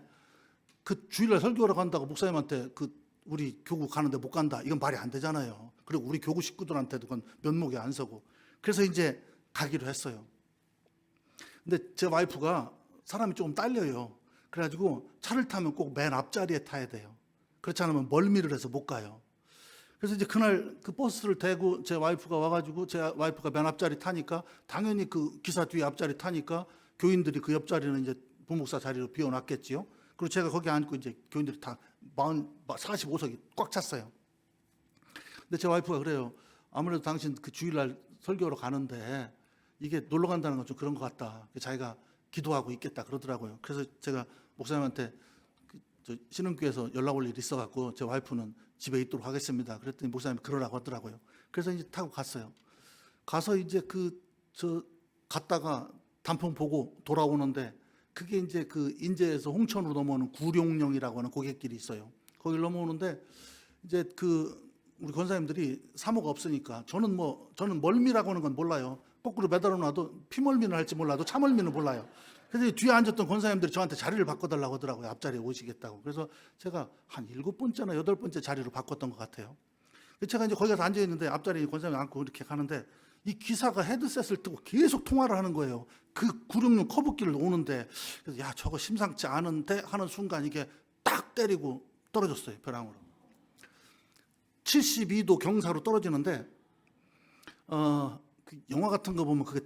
그 주일날 설교하러 간다고 목사님한테 그 우리 교구 가는데 못 간다, 이건 말이 안 되잖아요. 그리고 우리 교구 식구들한테도 그건 면목이 안 서고. 그래서 이제 가기로 했어요. 근데 제 와이프가 사람이 조금 딸려요. 그래가지고 차를 타면 꼭 맨 앞자리에 타야 돼요. 그렇지 않으면 멀미를 해서 못 가요. 그래서 이제 그날 그 버스를 대고 제 와이프가 와가지고, 제 와이프가 맨 앞자리 타니까 당연히 그 기사 뒤에 앞자리 타니까 교인들이 그 옆자리는 이제 부목사 자리로 비워놨겠지요. 그리고 제가 거기 앉고 이제 교인들이 다 45석이 꽉 찼어요. 근데 제 와이프가 그래요. 아무래도 당신 그 주일날 설교로 가는데 이게 놀러 간다는 건 좀 그런 것 같다. 자기가 기도하고 있겠다 그러더라고요. 그래서 제가 목사님한테 신흥교회에서 연락 올 일이 있어갖고 제 와이프는 집에 있도록 하겠습니다. 그랬더니 목사님이 그러라고 하더라고요. 그래서 이제 타고 갔어요. 가서 이제 갔다가 단풍 보고 돌아오는데, 그게 이제 그 인제에서 홍천으로 넘어오는 구룡령이라고 하는 고갯길이 있어요. 거기를 넘어오는데 이제 우리 권사님들이 사모가 없으니까, 저는 멀미라고 하는 건 몰라요. 거꾸로 매달아 놔도 피멀미는 할지 몰라도 차멀미는 몰라요. 그래서 뒤에 앉았던 권사님들이 저한테 자리를 바꿔달라고 하더라고요. 앞자리에 오시겠다고. 그래서 제가 한 7번째나 8번째 자리로 바꿨던 것 같아요. 제가 이제 거기 가서 앉아있는데 앞자리에 권사님이 앉고 이렇게 가는데, 이 기사가 헤드셋을 뜨고 계속 통화를 하는 거예요. 그 구룡령 커브길을 오는데, 그래서 야, 저거 심상치 않은데 하는 순간 이게 딱 때리고 떨어졌어요, 벼랑으로. 72도 경사로 떨어지는데, 그 영화 같은 거 보면 그게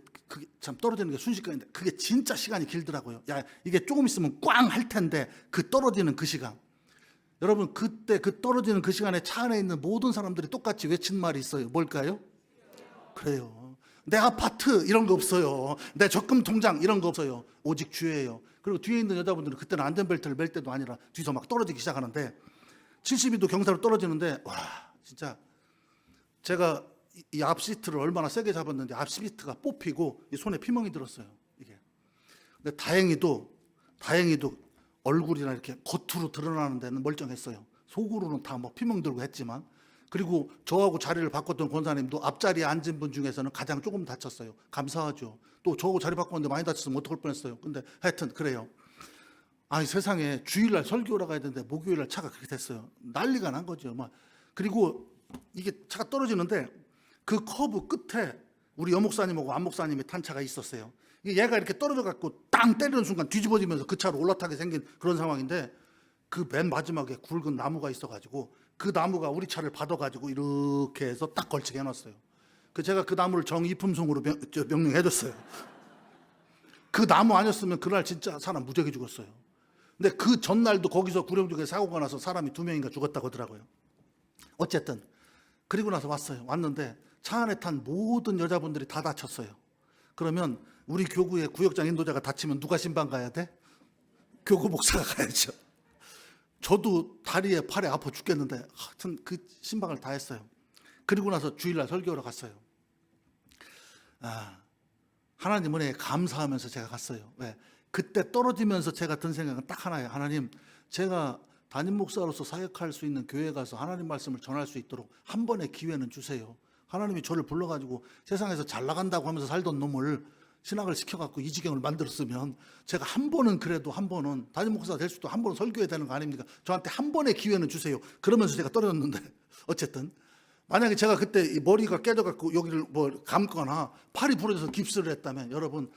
참 떨어지는 게 순식간인데, 그게 진짜 시간이 길더라고요. 야, 이게 조금 있으면 꽝 할 텐데, 그 떨어지는 그 시간. 여러분, 그때 그 떨어지는 그 시간에 차 안에 있는 모든 사람들이 똑같이 외친 말이 있어요. 뭘까요? 그래요. 내 아파트 이런 거 없어요. 내 적금 통장 이런 거 없어요. 오직 주예요. 그리고 뒤에 있는 여자분들은 그때는 안전벨트를 멜 때도 아니라 뒤에서 막 떨어지기 시작하는데, 72도 경사로 떨어지는데, 와, 진짜 제가 이 앞시트를 얼마나 세게 잡았는데 앞시트가 뽑히고 이 손에 피멍이 들었어요, 이게. 근데 다행히도 얼굴이나 이렇게 겉으로 드러나는 데는 멀쩡했어요. 속으로는 다 피멍 들고 했지만. 그리고 저하고 자리를 바꿨던 권사님도 앞자리에 앉은 분 중에서는 가장 조금 다쳤어요. 감사하죠. 또 저하고 자리 바꿨는데 많이 다쳤으면 어떡할 뻔했어요. 근데 하여튼 그래요. 아니, 세상에 주일날 설교를 가야 되는데 목요일날 차가 그렇게 됐어요. 난리가 난 거죠. 그리고 이게 차가 떨어지는데 그 커브 끝에 우리 여목사님하고 안목사님이 탄 차가 있었어요. 얘가 이렇게 떨어져 갖고 땅 때리는 순간 뒤집어지면서 그 차로 올라타게 생긴 그런 상황인데, 그 맨 마지막에 굵은 나무가 있어가지고 그 나무가 우리 차를 받아가지고 이렇게 해서 딱 걸치게 해놨어요. 제가 그 나무를 정이품송으로 명령해줬어요. 그 나무 아니었으면 그날 진짜 사람 무지하게 죽었어요. 근데 그 전날도 거기서 구룡쪽에 사고가 나서 사람이 2명인가 죽었다고 하더라고요. 어쨌든 그리고 나서 왔는데 차 안에 탄 모든 여자분들이 다 다쳤어요. 그러면 우리 교구의 구역장 인도자가 다치면 누가 신방 가야 돼? 교구 목사가 가야죠. 저도 다리에 팔에 아파 죽겠는데 하여튼 그 신방을 다 했어요. 그리고 나서 주일날 설교하러 갔어요. 하나님 은혜에 감사하면서 제가 갔어요. 왜? 그때 떨어지면서 제가 든 생각은 딱 하나예요. 하나님, 제가 담임 목사로서 사역할 수 있는 교회에 가서 하나님 말씀을 전할 수 있도록 한 번의 기회는 주세요. 하나님이 저를 불러가지고 세상에서 잘 나간다고 하면서 살던 놈을 신학을 시켜갖고 이 지경을 만들었으면 제가 한 번은, 그래도 한 번은 담임 목사가 될 수도, 한 번은 설교해야 되는 거 아닙니까? 저한테 한 번의 기회는 주세요. 그러면서 제가 떨어졌는데 어쨌든 만약에 제가 그때 이 머리가 깨져갖고 여기를 뭐 감거나 팔이 부러져서 깁스를 했다면, 여러분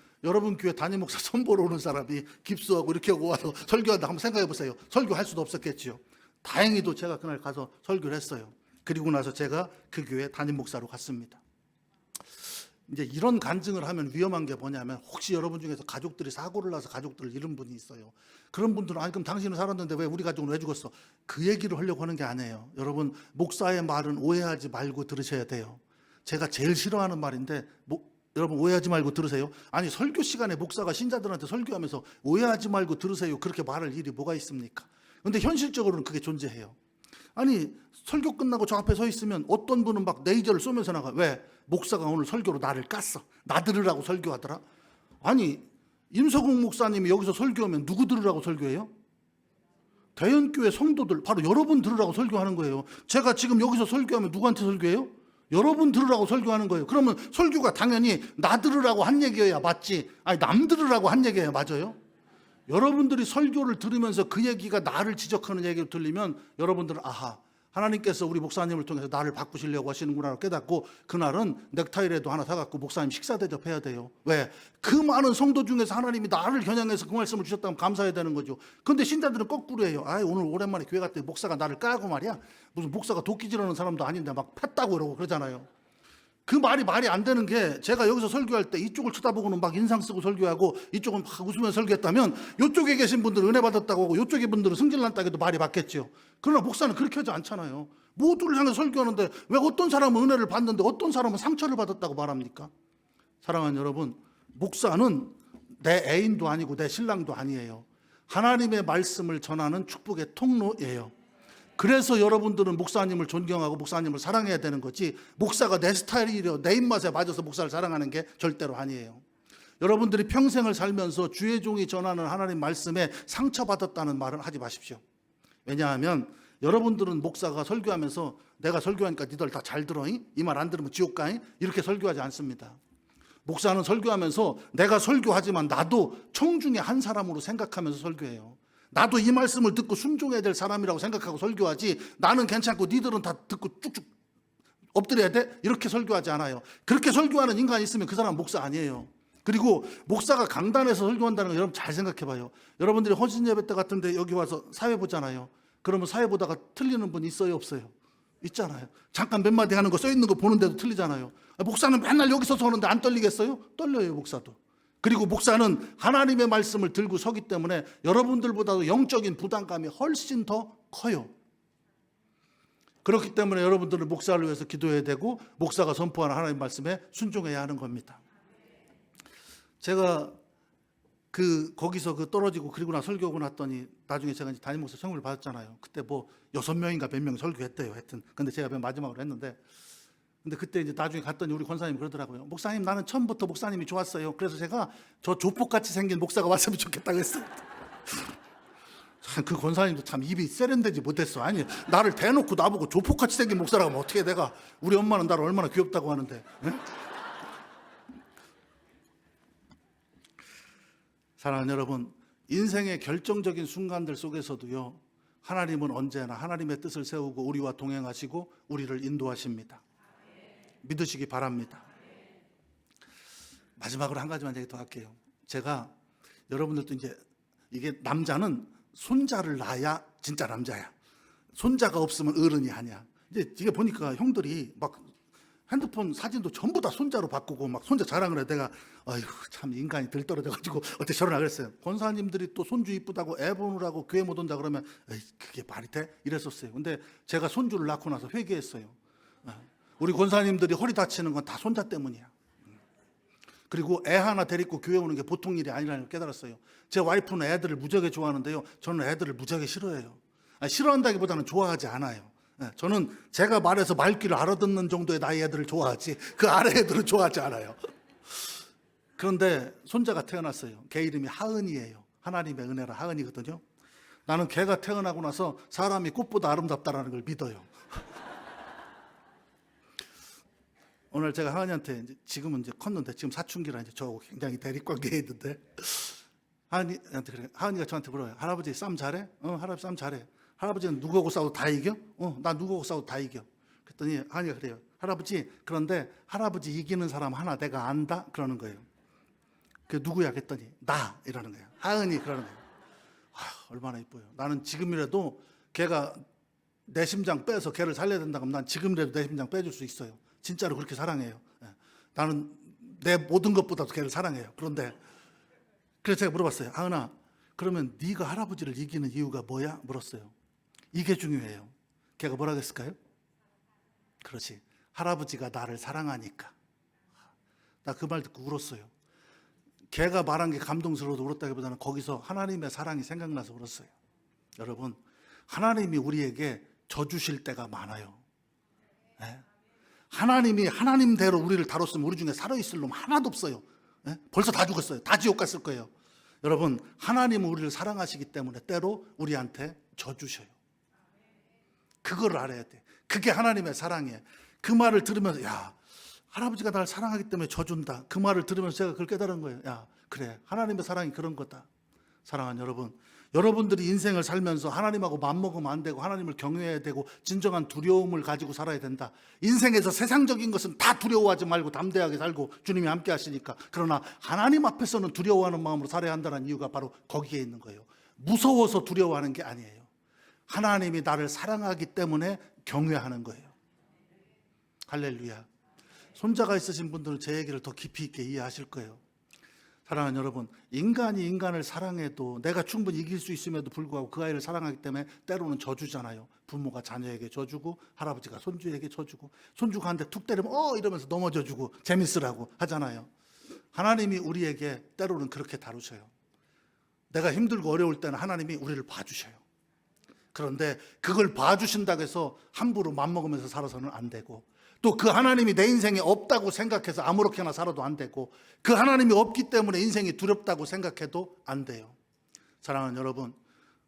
교회 담임 목사 선보러 오는 사람이 깁스하고 이렇게 하고 와서 설교한다 한번 생각해 보세요. 설교할 수도 없었겠지요. 다행히도 제가 그날 가서 설교를 했어요. 그리고 나서 제가 그 교회 담임 목사로 갔습니다. 이제 이런 간증을 하면 위험한 게 뭐냐면, 혹시 여러분 중에서 가족들이 사고를 나서 가족들을 잃은 분이 있어요. 그런 분들은 아니 그럼 당신은 살았는데 왜 우리 가족은 왜 죽었어? 그 얘기를 하려고 하는 게 아니에요. 여러분, 목사의 말은 오해하지 말고 들으셔야 돼요. 제가 제일 싫어하는 말인데 여러분 오해하지 말고 들으세요. 아니 설교 시간에 목사가 신자들한테 설교하면서 오해하지 말고 들으세요, 그렇게 말할 일이 뭐가 있습니까? 근데 현실적으로는 그게 존재해요. 아니 설교 끝나고 저 앞에 서 있으면 어떤 분은 막 레이저를 쏘면서 나가. 왜? 목사가 오늘 설교로 나를 깠어. 나 들으라고 설교하더라. 아니 임석웅 목사님이 여기서 설교하면 누구 들으라고 설교해요? 대연교회 성도들, 바로 여러분 들으라고 설교하는 거예요. 제가 지금 여기서 설교하면 누구한테 설교해요? 여러분 들으라고 설교하는 거예요. 그러면 설교가 당연히 나 들으라고 한 얘기여야 맞지, 아니 남 들으라고 한 얘기여야 맞아요? 여러분들이 설교를 들으면서 그 얘기가 나를 지적하는 얘기를 들리면 여러분들은 아하, 하나님께서 우리 목사님을 통해서 나를 바꾸시려고 하시는구나 깨닫고, 그날은 넥타이라도 하나 사갖고 목사님 식사 대접해야 돼요. 왜? 그 많은 성도 중에서 하나님이 나를 겨냥해서 그 말씀을 주셨다면 감사해야 되는 거죠. 근데 신자들은 거꾸로 해요. 오늘 오랜만에 교회 갔더니 목사가 나를 까고 말이야, 무슨 목사가 도끼질하는 사람도 아닌데 막 팼다고 그러고 그러잖아요. 그 말이 안 되는 게, 제가 여기서 설교할 때 이쪽을 쳐다보고는 막 인상 쓰고 설교하고 이쪽은 막 웃으면서 설교했다면 이쪽에 계신 분들은 은혜 받았다고 하고 이쪽에 분들은 승질 났다고 해도 말이 맞겠죠. 그러나 목사는 그렇게 하지 않잖아요. 모두를 향해 설교하는데 왜 어떤 사람은 은혜를 받는데 어떤 사람은 상처를 받았다고 말합니까? 사랑하는 여러분, 목사는 내 애인도 아니고 내 신랑도 아니에요. 하나님의 말씀을 전하는 축복의 통로예요. 그래서 여러분들은 목사님을 존경하고 목사님을 사랑해야 되는 거지, 목사가 내 스타일이려 내 입맛에 맞아서 목사를 사랑하는 게 절대로 아니에요. 여러분들이 평생을 살면서 주의 종이 전하는 하나님 말씀에 상처받았다는 말은 하지 마십시오. 왜냐하면 여러분들은 목사가 설교하면서 내가 설교하니까 니들 다 잘 들어, 이 말 안 들으면 지옥 가잉, 이렇게 설교하지 않습니다. 목사는 설교하면서 내가 설교하지만 나도 청중의 한 사람으로 생각하면서 설교해요. 나도 이 말씀을 듣고 순종해야 될 사람이라고 생각하고 설교하지, 나는 괜찮고 니들은 다 듣고 쭉쭉 엎드려야 돼? 이렇게 설교하지 않아요. 그렇게 설교하는 인간이 있으면 그 사람은 목사 아니에요. 그리고 목사가 강단에서 설교한다는 거 여러분 잘 생각해 봐요. 여러분들이 헌신 예배 때 같은데 여기 와서 사회 보잖아요. 그러면 사회 보다가 틀리는 분 있어요, 없어요? 있잖아요. 잠깐 몇 마디 하는 거 써 있는 거 보는데도 틀리잖아요. 목사는 맨날 여기 서서 하는데 안 떨리겠어요? 떨려요, 목사도. 그리고 목사는 하나님의 말씀을 들고 서기 때문에 여러분들보다도 영적인 부담감이 훨씬 더 커요. 그렇기 때문에 여러분들은 목사를 위해서 기도해야 되고, 목사가 선포하는 하나님의 말씀에 순종해야 하는 겁니다. 제가 거기서 떨어지고 그리고 나 설교하고 났더니 나중에 제가 이제 담임 목사 청구를 받았잖아요. 그때 뭐 6명인가 몇 명 설교했대요, 하여튼. 근데 제가 맨 마지막으로 했는데, 근데 그때 이제 나중에 갔더니 우리 권사님이 그러더라고요. 목사님, 나는 처음부터 목사님이 좋았어요. 그래서 제가 저 조폭같이 생긴 목사가 왔으면 좋겠다고 했어요. 참, 그 권사님도 참 입이 세련되지 못했어. 아니, 나를 대놓고 나보고 조폭같이 생긴 목사라고 하면 어떻게, 내가, 우리 엄마는 나를 얼마나 귀엽다고 하는데. 네? 사랑하는 여러분, 인생의 결정적인 순간들 속에서도요, 하나님은 언제나 하나님의 뜻을 세우고 우리와 동행하시고 우리를 인도하십니다. 믿으시기 바랍니다. 마지막으로 한 가지만 얘기 더 할게요. 제가, 여러분들도 이제 이게 남자는 손자를 낳아야 진짜 남자야. 손자가 없으면 어른이 아니야. 이제 이게 보니까 형들이 막 핸드폰 사진도 전부 다 손자로 바꾸고 막 손자 자랑을 해. 내가 아이고 참 인간이 들 떨어져가지고 어떻게 저러나 그랬어요. 권사님들이 또 손주 이쁘다고 애 보느라고 교회 못 온다 그러면 에이, 그게 말이 돼? 이랬었어요. 근데 제가 손주를 낳고 나서 회개했어요. 우리 권사님들이 허리 다치는 건 다 손자 때문이야. 그리고 애 하나 데리고 교회 오는 게 보통 일이 아니라는 걸 깨달았어요. 제 와이프는 애들을 무지하게 좋아하는데요, 저는 애들을 무지하게 싫어해요. 싫어한다기보다는 좋아하지 않아요. 저는 제가 말해서 말귀를 알아듣는 정도의 나이 애들을 좋아하지 그 아래 애들은 좋아하지 않아요. 그런데 손자가 태어났어요. 걔 이름이 하은이에요. 하나님의 은혜라 하은이거든요. 나는 걔가 태어나고 나서 사람이 꽃보다 아름답다라는 걸 믿어요. 오늘 제가 하은이한테 지금은 이제 컸는데 지금 사춘기라 이제 저하고 굉장히 대립관계에 있는데 하은이한테 그래. 하은이가 저한테 물어요. 할아버지 싸움 잘해? 할아버지 싸움 잘해. 할아버지는 누구하고 싸워도 다 이겨? 나 누구하고 싸워도 다 이겨. 그랬더니 하은이가 그래요. 할아버지 그런데 할아버지 이기는 사람 하나 내가 안다? 그러는 거예요. 그 누구야? 그랬더니 나 이러는 거예요. 하은이 그러는 거예요. 얼마나 이뻐요. 나는 지금이라도 걔가 내 심장 빼서 걔를 살려야 된다 그러면 난 지금이라도 내 심장 빼줄 수 있어요. 진짜로 그렇게 사랑해요. 나는 내 모든 것보다도 걔를 사랑해요. 그런데 그래서 제가 물어봤어요. 하은아, 그러면 네가 할아버지를 이기는 이유가 뭐야? 물었어요. 이게 중요해요. 걔가 뭐라고 했을까요? 그렇지. 할아버지가 나를 사랑하니까. 나 그 말 듣고 울었어요. 걔가 말한 게 감동스러워서 울었다기보다는 거기서 하나님의 사랑이 생각나서 울었어요. 여러분, 하나님이 우리에게 져주실 때가 많아요. 하나님이 하나님대로 우리를 다뤘으면 우리 중에 살아있을 놈 하나도 없어요. 벌써 다 죽었어요. 다 지옥 갔을 거예요. 여러분, 하나님은 우리를 사랑하시기 때문에 때로 우리한테 져주셔요. 그걸 알아야 돼. 그게 하나님의 사랑이에요. 그 말을 들으면서 야, 할아버지가 나를 사랑하기 때문에 져준다. 그 말을 들으면서 제가 그걸 깨달은 거예요. 야, 그래, 하나님의 사랑이 그런 거다. 사랑하는 여러분, 여러분들이 인생을 살면서 하나님하고 맞먹으면 안 되고 하나님을 경외해야 되고 진정한 두려움을 가지고 살아야 된다. 인생에서 세상적인 것은 다 두려워하지 말고 담대하게 살고 주님이 함께 하시니까. 그러나 하나님 앞에서는 두려워하는 마음으로 살아야 한다는 이유가 바로 거기에 있는 거예요. 무서워서 두려워하는 게 아니에요. 하나님이 나를 사랑하기 때문에 경외하는 거예요. 할렐루야. 손자가 있으신 분들은 제 얘기를 더 깊이 있게 이해하실 거예요. 사랑하는 여러분, 인간이 인간을 사랑해도 내가 충분히 이길 수 있음에도 불구하고 그 아이를 사랑하기 때문에 때로는 져주잖아요. 부모가 자녀에게 져주고 할아버지가 손주에게 져주고 손주가 한 대 툭 때리면 이러면서 넘어져주고 재밌으라고 하잖아요. 하나님이 우리에게 때로는 그렇게 다루셔요. 내가 힘들고 어려울 때는 하나님이 우리를 봐주셔요. 그런데 그걸 봐주신다고 해서 함부로 맘먹으면서 살아서는 안 되고 또 그 하나님이 내 인생에 없다고 생각해서 아무렇게나 살아도 안 되고 그 하나님이 없기 때문에 인생이 두렵다고 생각해도 안 돼요. 사랑하는 여러분,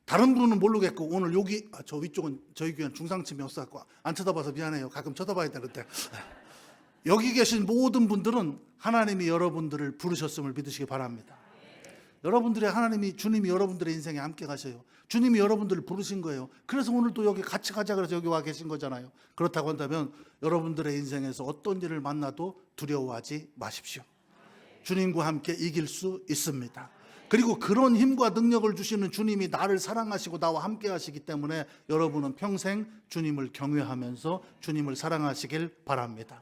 다른 분은 모르겠고 오늘 여기 저 위쪽은 저희 교회는 중상층이 없어갖고 안 쳐다봐서 미안해요. 가끔 쳐다봐야 되는데 여기 계신 모든 분들은 하나님이 여러분들을 부르셨음을 믿으시기 바랍니다. 여러분들의 하나님이 주님이 여러분들의 인생에 함께 가셔요. 주님이 여러분들을 부르신 거예요. 그래서 오늘도 여기 같이 가자 그래서 여기 와 계신 거잖아요. 그렇다고 한다면 여러분들의 인생에서 어떤 일을 만나도 두려워하지 마십시오. 주님과 함께 이길 수 있습니다. 그리고 그런 힘과 능력을 주시는 주님이 나를 사랑하시고 나와 함께 하시기 때문에 여러분은 평생 주님을 경외하면서 주님을 사랑하시길 바랍니다.